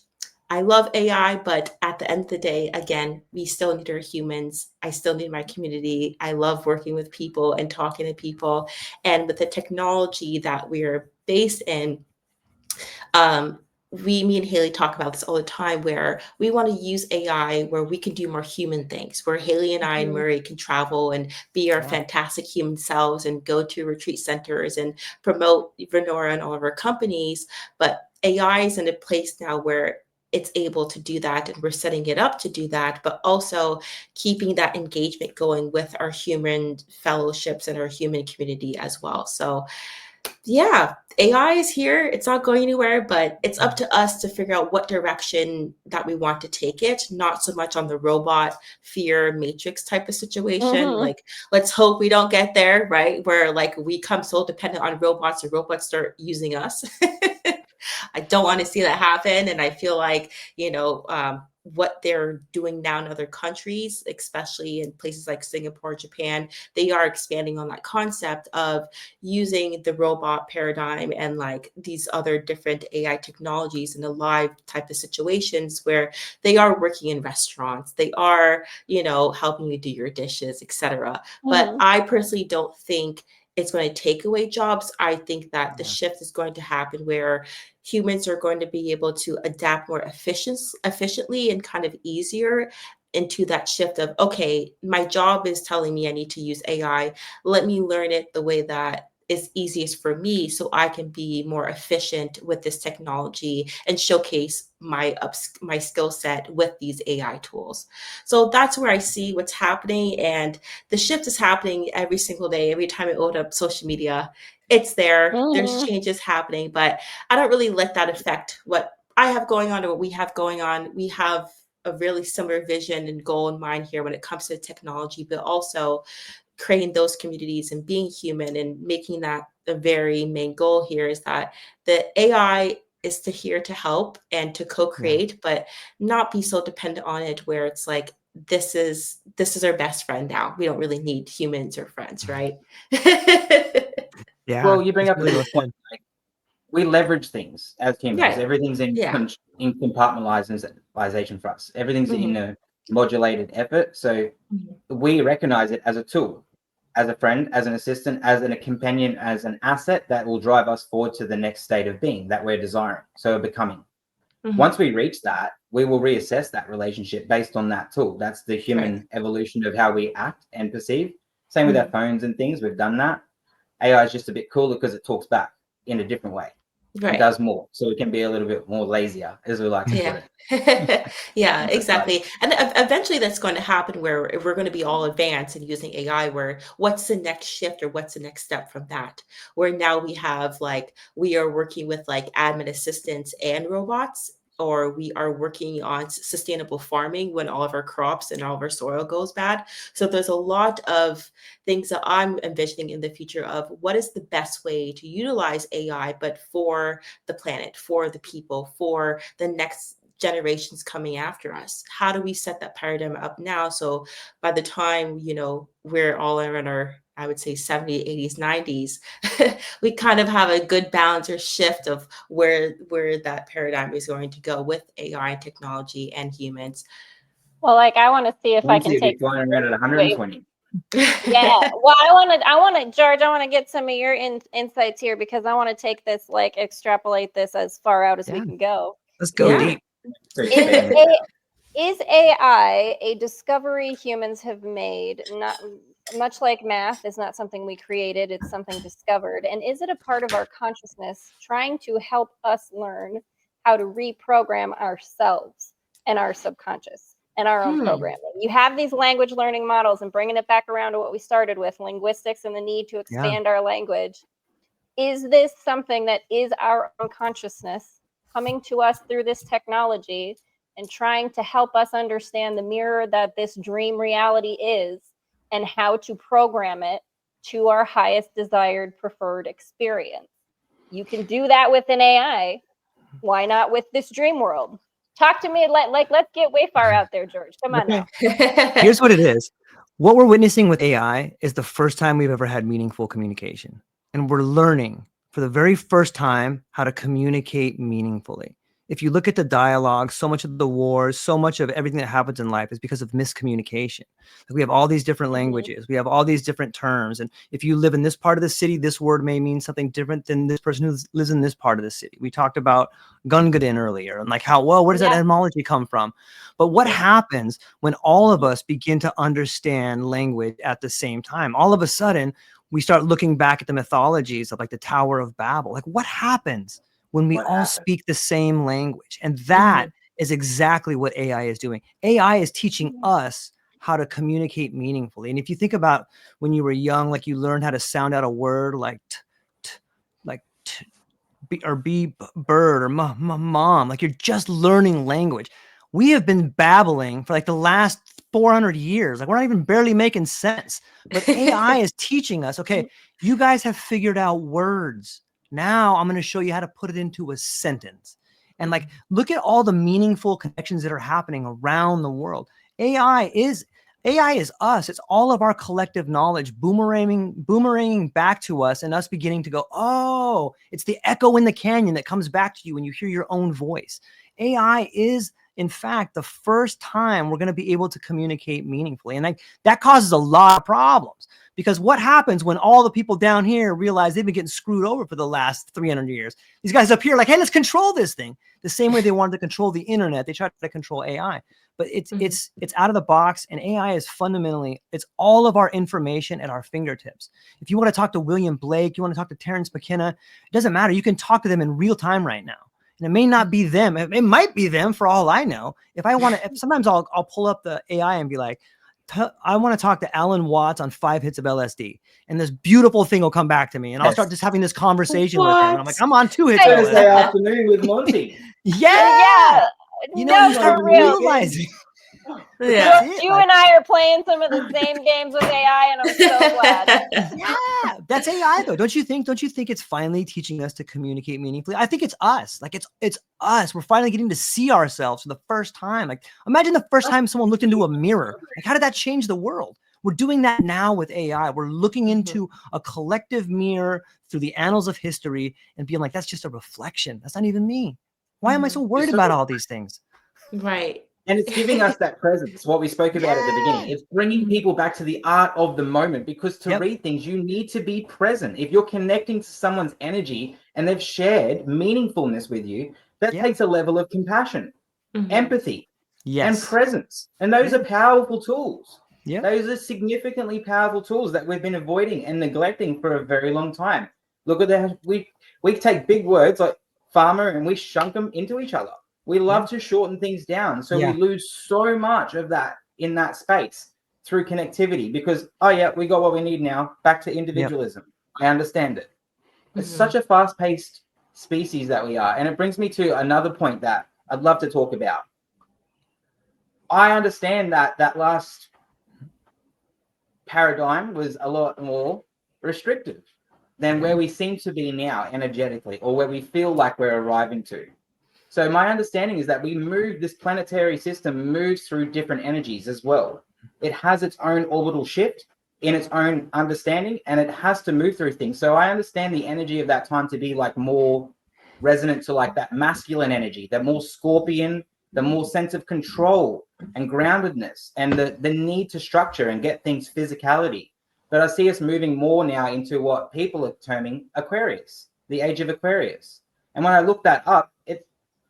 I love AI, but at the end of the day, again, we still need our humans. I still need my community. I love working with people and talking to people. And with the technology that we're based in, me and Haleigh talk about this all the time, where we want to use AI where we can do more human things, where Haleigh and I and Murray can travel and be our fantastic human selves and go to retreat centers and promote Venora and all of our companies. But AI is in a place now where it's able to do that, and we're setting it up to do that, but also keeping that engagement going with our human fellowships and our human community as well. So yeah, AI is here. It's not going anywhere, but it's up to us to figure out what direction that we want to take it, not so much on the robot fear matrix type of situation. Like, let's hope we don't get there, right? Where like we come so dependent on robots and robots start using us. I don't want to see that happen. And I feel like, you know, what they're doing now in other countries, especially in places like Singapore, Japan, they are expanding on that concept of using the robot paradigm and like these other different AI technologies in a live type of situations, where they are working in restaurants, they are, you know, helping you do your dishes, etc. But I personally don't think it's going to take away jobs. I think that the shift is going to happen where humans are going to be able to adapt more efficiently and kind of easier into that shift of, okay, my job is telling me I need to use AI. Let me learn it the way that is easiest for me, so I can be more efficient with this technology and showcase my skill set with these AI tools. So that's where I see what's happening, and the shift is happening every single day. Every time I open up social media, it's there. There's changes happening, but I don't really let that affect what I have going on or what we have going on. We have a really similar vision and goal in mind here when it comes to technology, but also creating those communities and being human, and making that the very main goal here is that the AI is to here to help and to co-create, but not be so dependent on it where it's like, this is our best friend now. We don't really need humans or friends, right? Well, you bring up a good point. Like, we leverage things as humans. Right. Everything's in compartmentalization for us. Everything's in a modulated effort. So we recognize it as a tool, as a friend, as an assistant, as a companion, as an asset that will drive us forward to the next state of being that we're desiring, so becoming. Once we reach that, we will reassess that relationship based on that tool. That's the human evolution of how we act and perceive. Same with our phones and things. We've done that. AI is just a bit cooler because it talks back in a different way. It does more, so it can be a little bit more lazier, as we like to put it. Yeah, exactly. And eventually that's going to happen where we're going to be all advanced and using AI, where what's the next shift or what's the next step from that? Where now we have we are working with admin assistants and robots, or we are working on sustainable farming when all of our crops and all of our soil goes bad. So there's a lot of things that I'm envisioning in the future of what is the best way to utilize AI, but for the planet, for the people, for the next generations coming after us. How do we set that paradigm up now? So by the time, we're all in our, I would say 70s, 80s, 90s, we kind of have a good balance or shift of where that paradigm is going to go with AI and technology and humans. Well, I want to see if I can take flying around at 120. Yeah. Well, I want to, George, I want to get some of your insights here, because I want to take this, extrapolate this as far out as we can go. Let's go deep. Is AI a discovery humans have made? Not much like math is not something we created, it's something discovered. And is it a part of our consciousness trying to help us learn how to reprogram ourselves and our subconscious and our own programming? You have these language learning models, and bringing it back around to what we started with, linguistics and the need to expand our language. Is this something that is our own consciousness coming to us through this technology and trying to help us understand the mirror that this dream reality is, and how to program it to our highest desired preferred experience? You can do that with an AI. Why not with this dream world? Talk to me, let's get way far out there, George. Come on now. Here's what it is. What we're witnessing with AI is the first time we've ever had meaningful communication. And we're learning for the very first time how to communicate meaningfully. If you look at the dialogue, so much of the wars, so much of everything that happens in life is because of miscommunication. We have all these different languages. We have all these different terms. And if you live in this part of the city, this word may mean something different than this person who lives in this part of the city. We talked about Gungadin earlier, and where does that etymology come from? But what happens when all of us begin to understand language at the same time? All of a sudden, we start looking back at the mythologies of the Tower of Babel. What happens when we all speak the same language? And that is exactly what AI is doing. AI is teaching us how to communicate meaningfully. And if you think about when you were young, you learned how to sound out a word be bird or mom, you're just learning language. We have been babbling for the last 400 years. We're not even barely making sense. But AI is teaching us, okay, you guys have figured out words. Now I'm going to show you how to put it into a sentence. And look at all the meaningful connections that are happening around the world. AI is us. It's all of our collective knowledge boomeranging back to us, and us beginning to go, oh, it's the echo in the canyon that comes back to you when you hear your own voice. AI is, in fact, the first time we're going to be able to communicate meaningfully. And that causes a lot of problems, because what happens when all the people down here realize they've been getting screwed over for the last 300 years? These guys up here hey, let's control this thing. The same way they wanted to control the internet, they tried to control AI. But it's out of the box, and AI is fundamentally, it's all of our information at our fingertips. If you want to talk to William Blake, you want to talk to Terrence McKenna, it doesn't matter. You can talk to them in real time right now. And it may not be them. It might be them for all I know. If I want to, sometimes I'll pull up the AI and be like, I want to talk to Alan Watts on 5 hits of LSD. And this beautiful thing will come back to me. And I'll start just having this conversation with him. And I'm like, I'm on 2 hits of LSD. Thursday afternoon with Monty. Yeah. You start realizing. Yeah. You and I are playing some of the same games with AI, and I'm so glad. Yeah, that's AI though. Don't you think it's finally teaching us to communicate meaningfully? I think it's us. Like it's us. We're finally getting to see ourselves for the first time. Like imagine the first time someone looked into a mirror. Like how did that change the world? We're doing that now with AI. We're looking into a collective mirror through the annals of history and being like, that's just a reflection. That's not even me. Why am I so worried about all these things? Right. And it's giving us that presence, what we spoke about at the beginning. It's bringing people back to the art of the moment, because to read things, you need to be present. If you're connecting to someone's energy and they've shared meaningfulness with you, that takes a level of compassion, empathy, and presence. And those are powerful tools. Yeah. Those are significantly powerful tools that we've been avoiding and neglecting for a very long time. Look at that. We take big words like farmer and we shunk them into each other. We love to shorten things down. So we lose so much of that in that space through connectivity, because, we got what we need now. Back to individualism. I understand it. It's such a fast-paced species that we are. And it brings me to another point that I'd love to talk about. I understand that last paradigm was a lot more restrictive than where we seem to be now energetically, or where we feel like we're arriving to. So my understanding is that this planetary system moves through different energies as well. It has its own orbital shift in its own understanding, and it has to move through things. So I understand the energy of that time to be like more resonant to like that masculine energy, the more Scorpion, the more sense of control and groundedness, and the need to structure and get things physicality. But I see us moving more now into what people are terming Aquarius, the age of Aquarius. And when I look that up,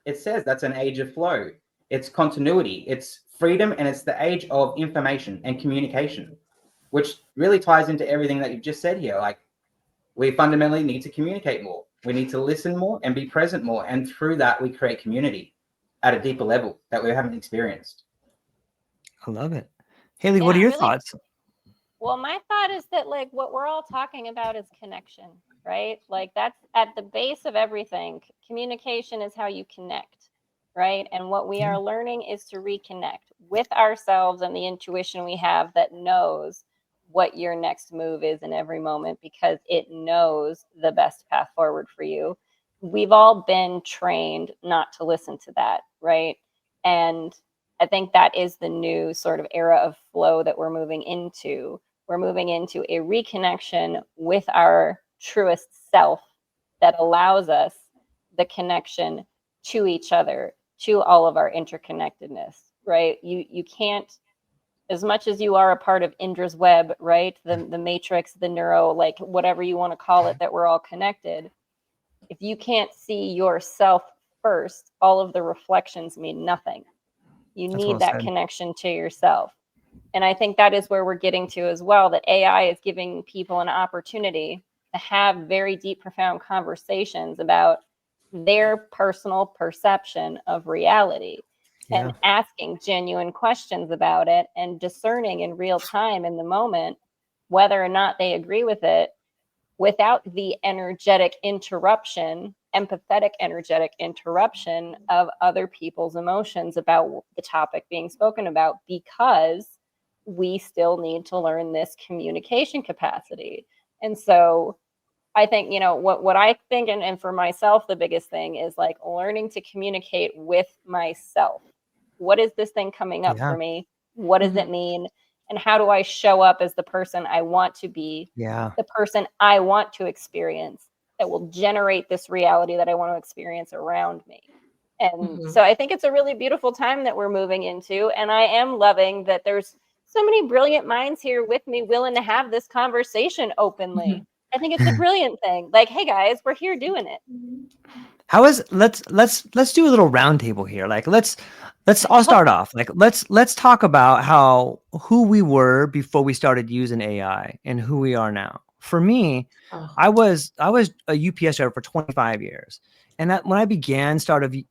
it says that's an age of flow. It's continuity, it's freedom, and it's the age of information and communication, which really ties into everything that you've just said here. Like, we fundamentally need to communicate more. We need to listen more and be present more. And through that, we create community at a deeper level that we haven't experienced. I love it. Haleigh, what are your thoughts? Well, my thought is that like what we're all talking about is connection, right? Like that's at the base of everything. Communication is how you connect, right? And what we are learning is to reconnect with ourselves and the intuition we have that knows what your next move is in every moment, because it knows the best path forward for you. We've all been trained not to listen to that, right? And I think that is the new sort of era of flow that we're moving into. We're moving into a reconnection with our truest self that allows us the connection to each other, to all of our interconnectedness, right? You can't, as much as you are a part of Indra's web, right? The matrix, the neuro, like whatever you want to call it, that we're all connected. If you can't see yourself first, all of the reflections mean nothing. You need that connection to yourself. And I think that is where we're getting to as well, that AI is giving people an opportunity to have very deep, profound conversations about their personal perception of reality and asking genuine questions about it and discerning in real time in the moment whether or not they agree with it, without the energetic interruption, empathetic energetic interruption of other people's emotions about the topic being spoken about, because we still need to learn this communication capacity. And so I think, what I think, and for myself, the biggest thing is like learning to communicate with myself. What is this thing coming up for me? What does it mean? And how do I show up as the person I want to be, the person I want to experience, that will generate this reality that I want to experience around me? And so I think it's a really beautiful time that we're moving into. And I am loving that there's so many brilliant minds here with me willing to have this conversation openly. I think it's a brilliant thing. Like, hey guys, we're here doing it. Let's do a little roundtable here. Like I'll start off. Like let's talk about who we were before we started using AI and who we are now. For me, I was a UPS driver for 25 years. And that when I started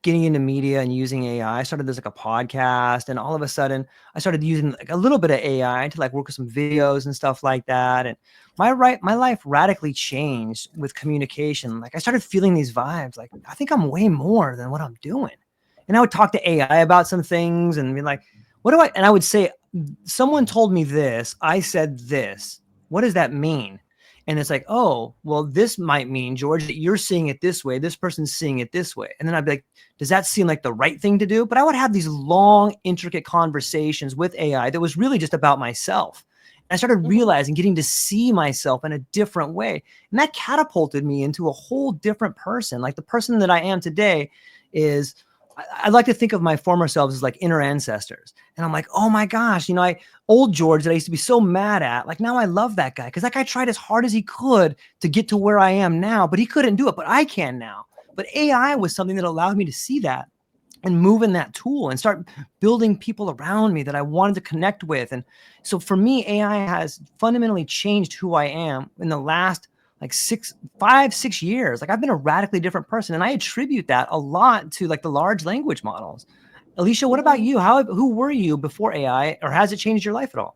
getting into media and using AI, I started this like a podcast, and all of a sudden I started using like a little bit of AI to like work with some videos and stuff like that. And my life radically changed with communication. Like I started feeling these vibes. Like I think I'm way more than what I'm doing. And I would talk to AI about some things and be like, and I would say, someone told me this, I said this. What does that mean? And it's like, oh, well, this might mean, George, that you're seeing it this way. This person's seeing it this way. And then I'd be like, does that seem like the right thing to do? But I would have these long, intricate conversations with AI that was really just about myself. And I started realizing, getting to see myself in a different way. And that catapulted me into a whole different person. Like the person that I am today is, I like to think of my former selves as like inner ancestors. And I'm like, oh my gosh, old George that I used to be so mad at, like now I love that guy because that guy tried as hard as he could to get to where I am now, but he couldn't do it, but I can now. But AI was something that allowed me to see that and move in that tool and start building people around me that I wanted to connect with. And so for me, AI has fundamentally changed who I am in the last like 5-6 years. Like I've been a radically different person. And I attribute that a lot to like the large language models. Alecia, what about you? Who were you before AI, or has it changed your life at all?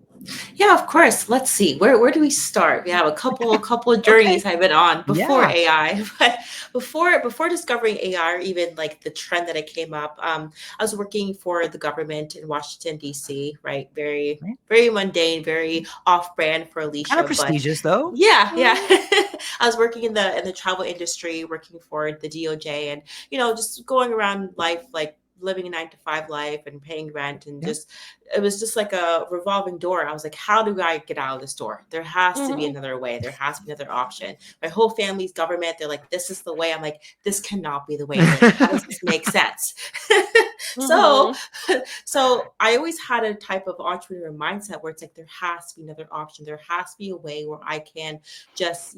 Yeah, of course. Let's see. Where do we start? We have a couple of journeys I've been on before AI. But before discovering AI, or even like the trend that I came up, I was working for the government in Washington, D.C., right? Very, very mundane, very off-brand for Alecia. Kind of prestigious though. Yeah. I was working in the travel industry, working for the DOJ, and just going around life, like living a 9-to-5 life and paying rent, and it was just like a revolving door. I was like, how do I get out of this door? There has to be another way. There has to be another option. My whole family's government. They're like, this is the way. I'm like, this cannot be the way. Like, how does this make sense? So I always had a type of entrepreneur mindset where it's like, there has to be another option. There has to be a way where I can just,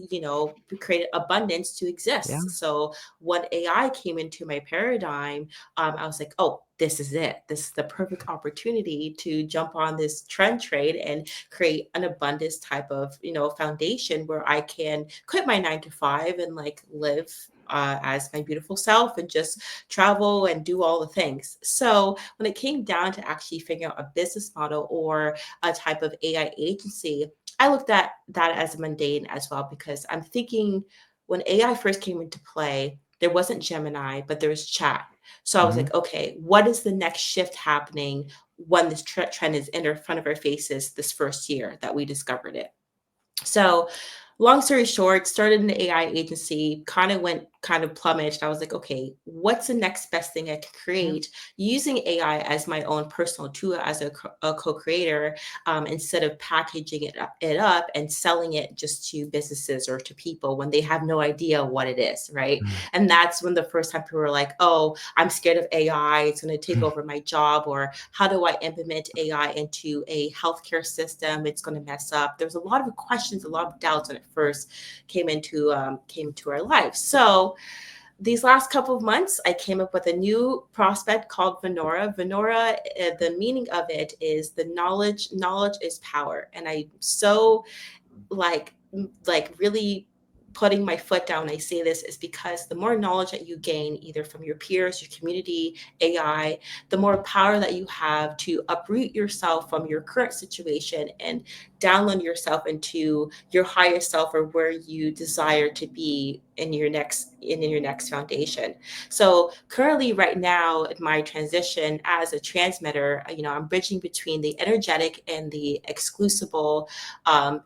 create abundance to exist. Yeah. So when AI came into my paradigm, I was like, oh, this is it. This is the perfect opportunity to jump on this trend trade and create an abundance type of, foundation where I can quit my 9-to-5 and like live as my beautiful self and just travel and do all the things. So when it came down to actually figuring out a business model or a type of AI agency, I looked at that as mundane as well, because I'm thinking when AI first came into play, there wasn't Gemini, but there was chat. So I was like, okay, what is the next shift happening when this trend is in front of our faces this first year that we discovered it? So long story short, started an AI agency, kind of plummeted. I was like, okay, what's the next best thing I can create using AI as my own personal tool as a co-creator, instead of packaging it up and selling it just to businesses or to people when they have no idea what it is, right? And that's when the first time people were like, oh, I'm scared of AI. It's going to take over my job. Or how do I implement AI into a healthcare system? It's going to mess up. There's a lot of questions, a lot of doubts when it first came into our lives. So these last couple of months, I came up with a new prospect called Venora. Venora, the meaning of it is the knowledge is power. And I so like really putting my foot down, I say this is because the more knowledge that you gain, either from your peers, your community, AI, the more power that you have to uproot yourself from your current situation and download yourself into your higher self, or where you desire to be in your next foundation. So currently right now in my transition as a transmitter, I'm bridging between the energetic and the exclusible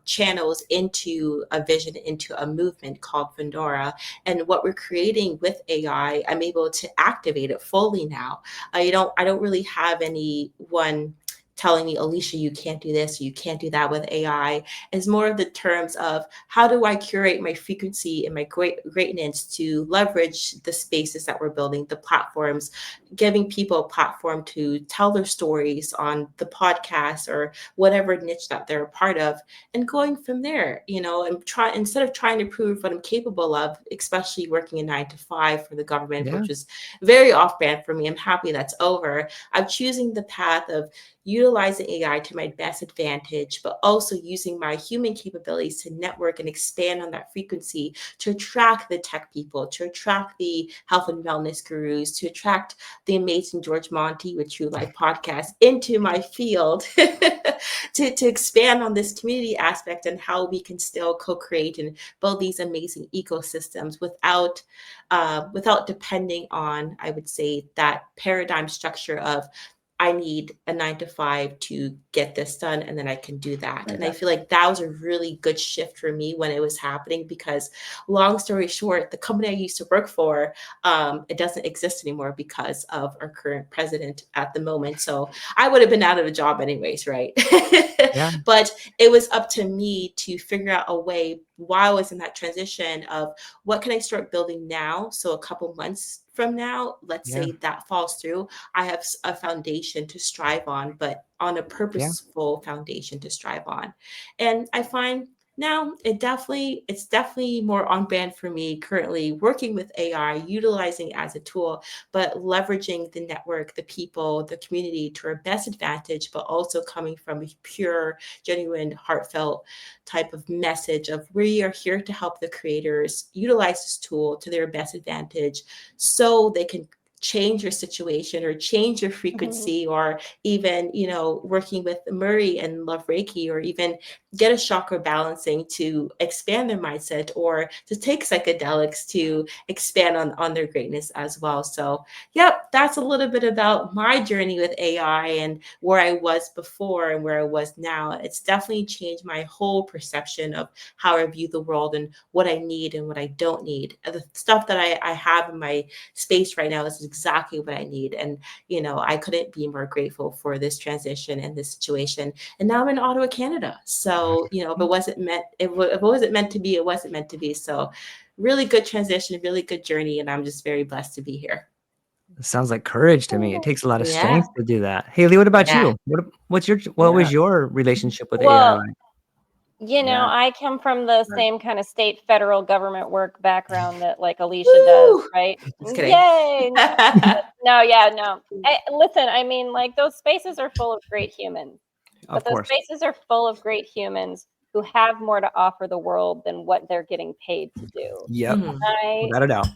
channels into a vision, into a movement called Venora. And what we're creating with AI, I'm able to activate it fully now. I don't really have anyone telling me, Alecia, you can't do this, you can't do that with AI. It's more of the terms of how do I curate my frequency and my greatness to leverage the spaces that we're building, the platforms, giving people a platform to tell their stories on the podcast or whatever niche that they're a part of, and going from there, and instead of trying to prove what I'm capable of, especially working a 9-to-5 for the government, which is very off-brand for me. I'm happy that's over. I'm choosing the path of utilizing AI to my best advantage, but also using my human capabilities to network and expand on that frequency to attract the tech people, to attract the health and wellness gurus, to attract the amazing George Monty with TrueLife Podcast into my field to expand on this community aspect and how we can still co-create and build these amazing ecosystems without depending on, I would say, that paradigm structure of I need a 9 to 5 to get this done, and then I can do that. Exactly. And I feel like that was a really good shift for me when it was happening, because long story short, the company I used to work for, it doesn't exist anymore because of our current president at the moment. So I would have been out of a job anyways, right? Yeah. But it was up to me to figure out a way while I was in that transition of what can I start building now? So a couple months from now, let's say that falls through, I have a foundation to strive on, but on a purposeful foundation to strive on. And I find now it's definitely more on brand for me currently, working with AI, utilizing it as a tool, but leveraging the network, the people, the community to our best advantage, but also coming from a pure, genuine, heartfelt type of message of we are here to help the creators utilize this tool to their best advantage so they can change your situation or change your frequency, or even, working with Murray and Love Reiki, or even get a chakra balancing to expand their mindset, or to take psychedelics to expand on their greatness as well. So, yep, that's a little bit about my journey with AI and where I was before and where I was now. It's definitely changed my whole perception of how I view the world and what I need and what I don't need. The stuff that I have in my space right now is exactly what I need. And, I couldn't be more grateful for this transition and this situation. And now I'm in Ottawa, Canada. So, if it wasn't meant to be, it wasn't meant to be. So really good transition, really good journey. And I'm just very blessed to be here. It sounds like courage to me. It takes a lot of strength to do that. Haleigh, what about you? What was your relationship with AI? I come from the same kind of state federal government work background that like Alecia does, right? Yay! No. Listen, I mean, like those spaces are full of great humans. But those spaces are full of great humans who have more to offer the world than what they're getting paid to do. Yep. Without a doubt.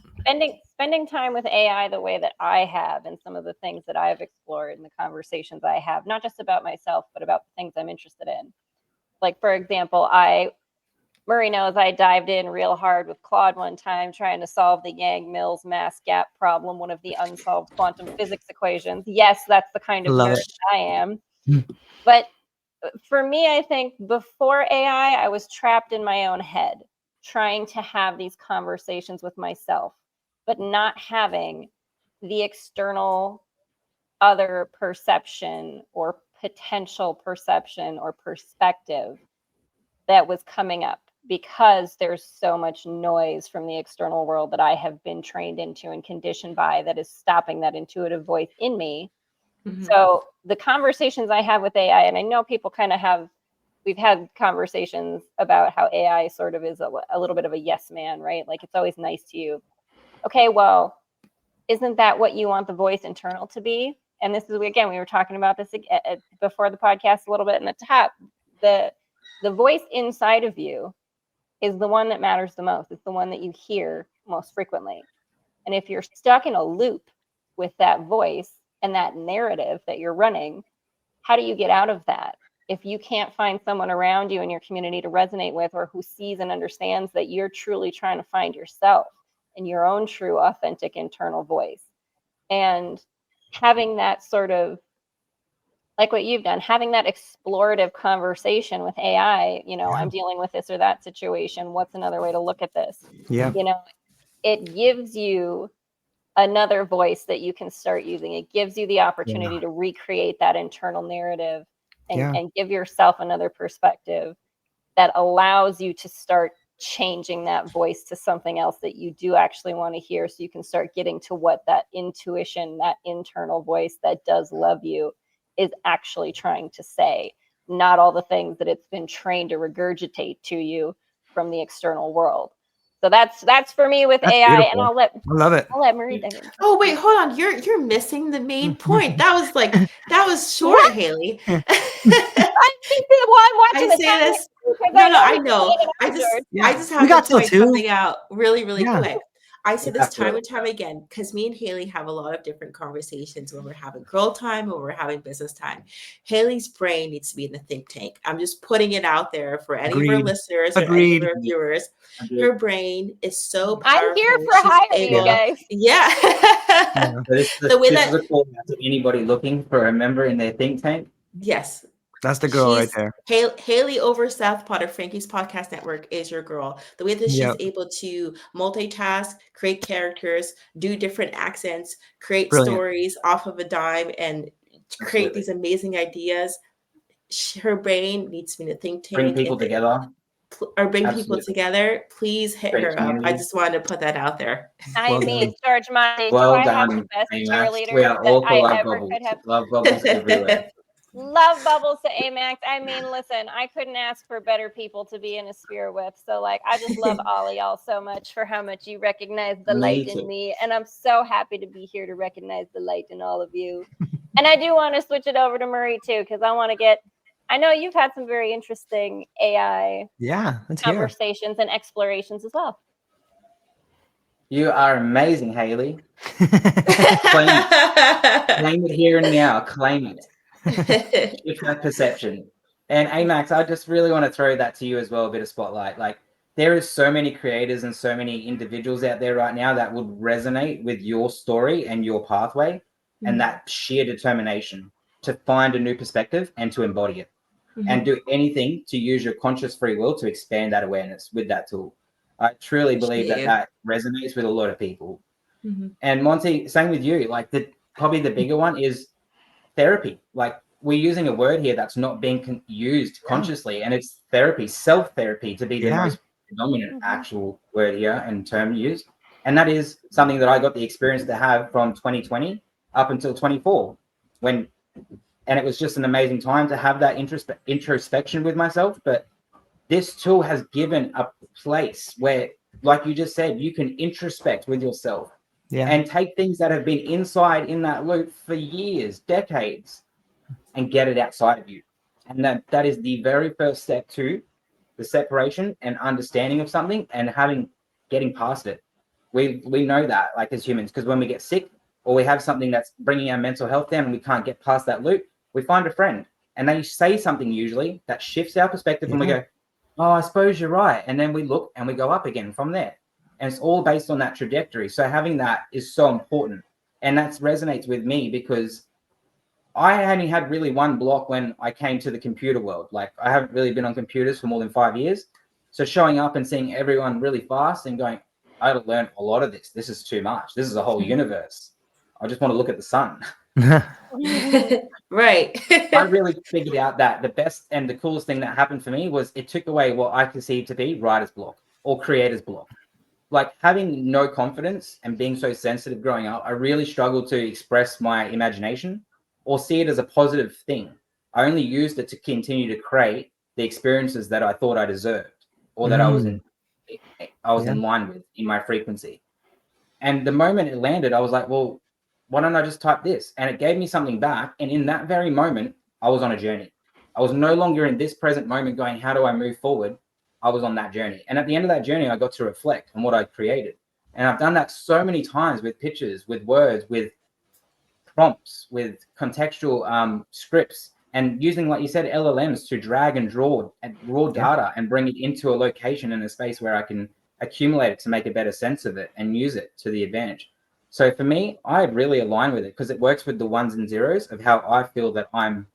Spending time with AI the way that I have, and some of the things that I've explored and the conversations I have, not just about myself, but about the things I'm interested in. Like, for example, Murray knows I dived in real hard with Claude one time trying to solve the Yang-Mills mass gap problem, one of the unsolved quantum physics equations. Yes, that's the kind of nerd I am. But for me, I think before AI, I was trapped in my own head, trying to have these conversations with myself, but not having the external other perception or potential perception or perspective that was coming up, because there's so much noise from the external world that I have been trained into and conditioned by that is stopping that intuitive voice in me. So the conversations I have with AI, and I know people kind of we've had conversations about how AI sort of is a little bit of a yes man, right? Like it's always nice to you. Okay, well, isn't that what you want the voice internal to be? And this is, again, we were talking about this before the podcast a little bit in the top. The voice inside of you is the one that matters the most. It's the one that you hear most frequently. And if you're stuck in a loop with that voice and that narrative that you're running, how do you get out of that? If you can't find someone around you in your community to resonate with, or who sees and understands that you're truly trying to find yourself and your own true, authentic internal voice. And having that sort of, like what you've done, having that explorative conversation with AI, I'm dealing with this or that situation. What's another way to look at this? Yeah. It gives you another voice that you can start using. It gives you the opportunity to recreate that internal narrative and give yourself another perspective that allows you to start changing that voice to something else that you do actually want to hear, so you can start getting to what that intuition, that internal voice that does love you is actually trying to say, not all the things that it's been trained to regurgitate to you from the external world. So that's for me with AI, beautiful. And I love it. I'll let Marie dig in. Oh wait, hold on. You're missing the main point. That was short, Haleigh. I think I'm watching the say this. No, I know. I just have to point something out really, really quick. I say this time and time again, because me and Haleigh have a lot of different conversations when we're having girl time or we're having business time. Haleigh's brain needs to be in the think tank. I'm just putting it out there for any of our listeners or any of our viewers. Her brain is so powerful. I'm here for hiring you guys. This is a call out to anybody looking for a member in their think tank. Yes. That's the girl right there. Haleigh over Seth Potter, Frankie's podcast network, is your girl. The way that she's able to multitask, create characters, do different accents, create stories off of a dime, and create these amazing ideas. Her brain needs to be in a think tank. Bring people together. People together. Please hit her up. I just wanted to put that out there. I mean, George Monty, well done, the best cheerleader we are all that I ever could have. Love bubbles everywhere. Love bubbles to Amax. I mean, listen, I couldn't ask for better people to be in a sphere with. So, like, I just love all of y'all so much for how much you recognize the light in me. And I'm so happy to be here to recognize the light in all of you. And I do want to switch it over to Marie, too, because I know you've had some very interesting AI conversations and explorations as well. You are amazing, Haleigh. Claim it here and now. Claim it. Shift that perception. And Amax, I just really want to throw that to you as well, a bit of spotlight. Like, there is so many creators and so many individuals out there right now that would resonate with your story and your pathway and that sheer determination to find a new perspective and to embody it and do anything to use your conscious free will to expand that awareness with that tool. I truly believe that resonates with a lot of people. And Monty, same with you. Like, probably the bigger one is therapy. Like, we're using a word here that's not being used consciously, and it's therapy, self-therapy, to be the most dominant actual word here and term used. And that is something that I got the experience to have from 2020 up until 24, and it was just an amazing time to have that introspection with myself. But this tool has given a place where, like you just said, you can introspect with yourself and take things that have been inside in that loop for years, decades, and get it outside of you. And that is the very first step to the separation and understanding of something and getting past it. We know that, like, as humans, because when we get sick or we have something that's bringing our mental health down and we can't get past that loop, we find a friend and they say something usually that shifts our perspective and we go, oh, I suppose you're right. And then we look and we go up again from there. And it's all based on that trajectory. So having that is so important. And that resonates with me because I only had really one block when I came to the computer world. Like, I haven't really been on computers for more than 5 years. So showing up and seeing everyone really fast and going, I got to learn a lot of this. This is too much. This is a whole universe. I just want to look at the sun. Right. I really figured out that the best and the coolest thing that happened for me was it took away what I perceived to be writer's block or creator's block. Like, having no confidence and being so sensitive growing up, I really struggled to express my imagination or see it as a positive thing. I only used it to continue to create the experiences that I thought I deserved or that I was in line with in my frequency. And the moment it landed, I was like, well, why don't I just type this? And it gave me something back. And in that very moment, I was on a journey. I was no longer in this present moment going, how do I move forward? I was on that journey. And at the end of that journey, I got to reflect on what I created. And I've done that so many times with pictures, with words, with prompts, with contextual scripts, and using, like you said, LLMs to drag and draw raw data and bring it into a location in a space where I can accumulate it to make a better sense of it and use it to the advantage. So for me, I really align with it because it works with the ones and zeros of how I feel that I'm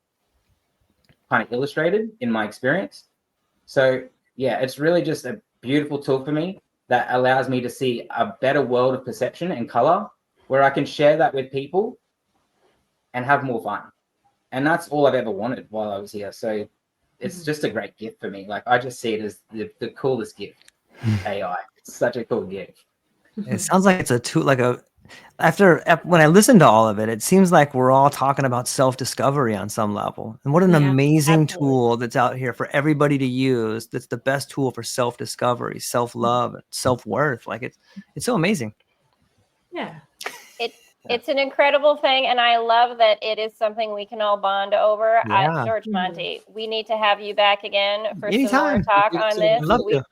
kind of illustrated in my experience. So yeah, it's really just a beautiful tool for me that allows me to see a better world of perception and color where I can share that with people and have more fun. And that's all I've ever wanted while I was here. So it's just a great gift for me. Like, I just see it as the coolest gift. AI. It's such a cool gift. It sounds like it's a tool, like when I listen to all of it, it seems like we're all talking about self-discovery on some level. And what an amazing tool that's out here for everybody to use. That's the best tool for self-discovery, self-love, self-worth. Like, it's so amazing. Yeah. It's an incredible thing, and I love that it is something we can all bond over. George Monty, we need to have you back again for some more talk on this. I'd love to.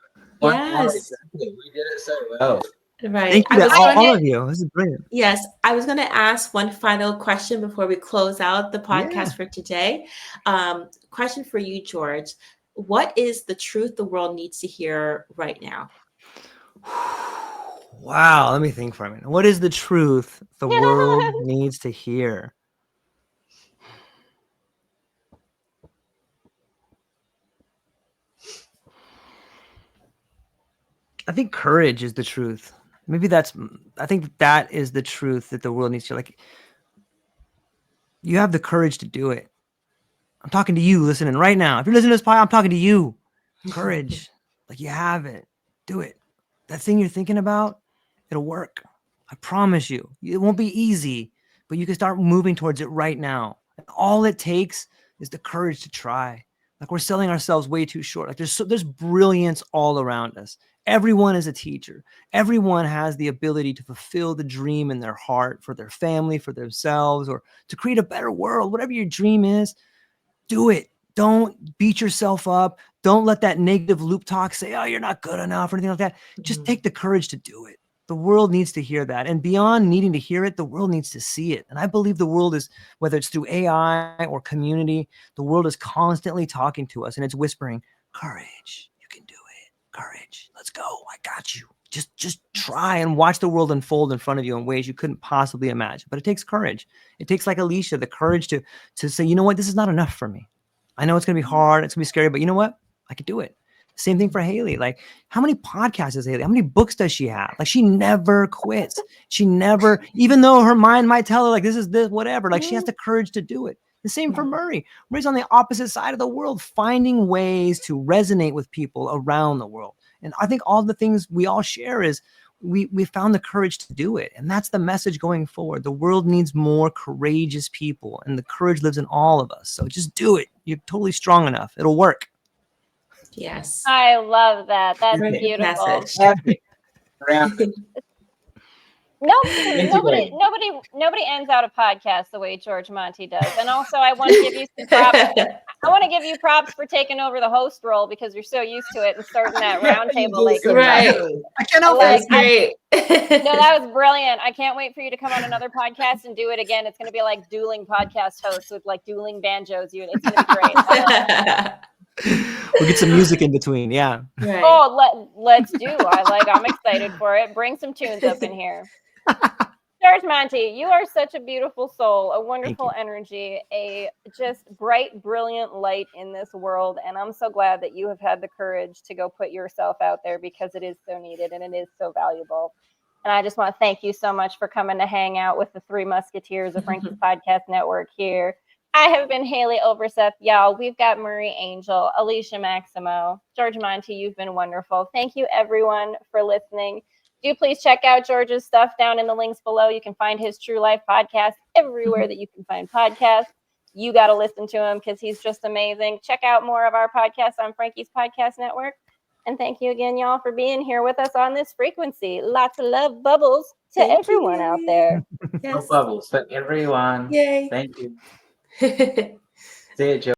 Yes. We did it so well. Right. Thank you to all of you. This is brilliant. Yes, I was going to ask one final question before we close out the podcast for today. Question for you, George. What is the truth the world needs to hear right now? Wow, let me think for a minute. What is the truth the world needs to hear? I think courage is the truth. I think that is the truth that the world needs to, like, you have the courage to do it. I'm talking to you listening right now. If you're listening to this podcast, I'm talking to you. Courage. Like, you have it. Do it. That thing you're thinking about, it'll work. I promise you. It won't be easy, but you can start moving towards it right now. And all it takes is the courage to try. Like, we're selling ourselves way too short. Like, there's brilliance all around us. Everyone is a teacher. Everyone has the ability to fulfill the dream in their heart for their family, for themselves, or to create a better world. Whatever your dream is, do it. Don't beat yourself up. Don't let that negative loop talk say, oh, you're not good enough or anything like that. Just take the courage to do it. The world needs to hear that. And beyond needing to hear it, the world needs to see it. And I believe the world is, whether it's through AI or community, the world is constantly talking to us and it's whispering, courage, you can do it. Courage, let's go. I got you. Just try and watch the world unfold in front of you in ways you couldn't possibly imagine. But it takes courage. It takes, like Alecia, the courage to say, you know what, this is not enough for me. I know it's going to be hard. It's going to be scary, but you know what? I can do it. Same thing for Haleigh. Like, how many podcasts is Haleigh? How many books does she have? Like, she never quits. She never, even though her mind might tell her, like, this, whatever, like, she has the courage to do it. The same for Murray. Murray's on the opposite side of the world, finding ways to resonate with people around the world. And I think all the things we all share is we found the courage to do it. And that's the message going forward. The world needs more courageous people, and the courage lives in all of us. So just do it. You're totally strong enough. It'll work. Yes. I love that. That's beautiful. Nobody ends out a podcast the way George Monty does. And also, I want to give you some props. I want to give you props for taking over the host role because you're so used to it and starting that roundtable. Like, right. I cannot. That's great. No, that was brilliant. I can't wait for you to come on another podcast and do it again. It's going to be like dueling podcast hosts with like dueling banjos. It's going to be great. We'll get some music in between. Yeah. Right. Oh, let's do. I'm excited for it. Bring some tunes up in here. George Monty, you are such a beautiful soul, a wonderful energy, a just bright, brilliant light in this world. And I'm so glad that you have had the courage to go put yourself out there because it is so needed and it is so valuable. And I just want to thank you so much for coming to hang out with the three Musketeers of Frankis Podcast Network here. I have been Haleigh Overseth, y'all. We've got Murray Angel, Alecia Maximo, George Monty. You've been wonderful. Thank you, everyone, for listening. Do please check out George's stuff down in the links below. You can find his TrueLife Podcast everywhere that you can find podcasts. You got to listen to him because he's just amazing. Check out more of our podcasts on Frankis Podcast Network. And thank you again, y'all, for being here with us on this frequency. Lots of love bubbles to everyone out there. Yes. Love bubbles for everyone. Yay. Thank you. See you, Joe.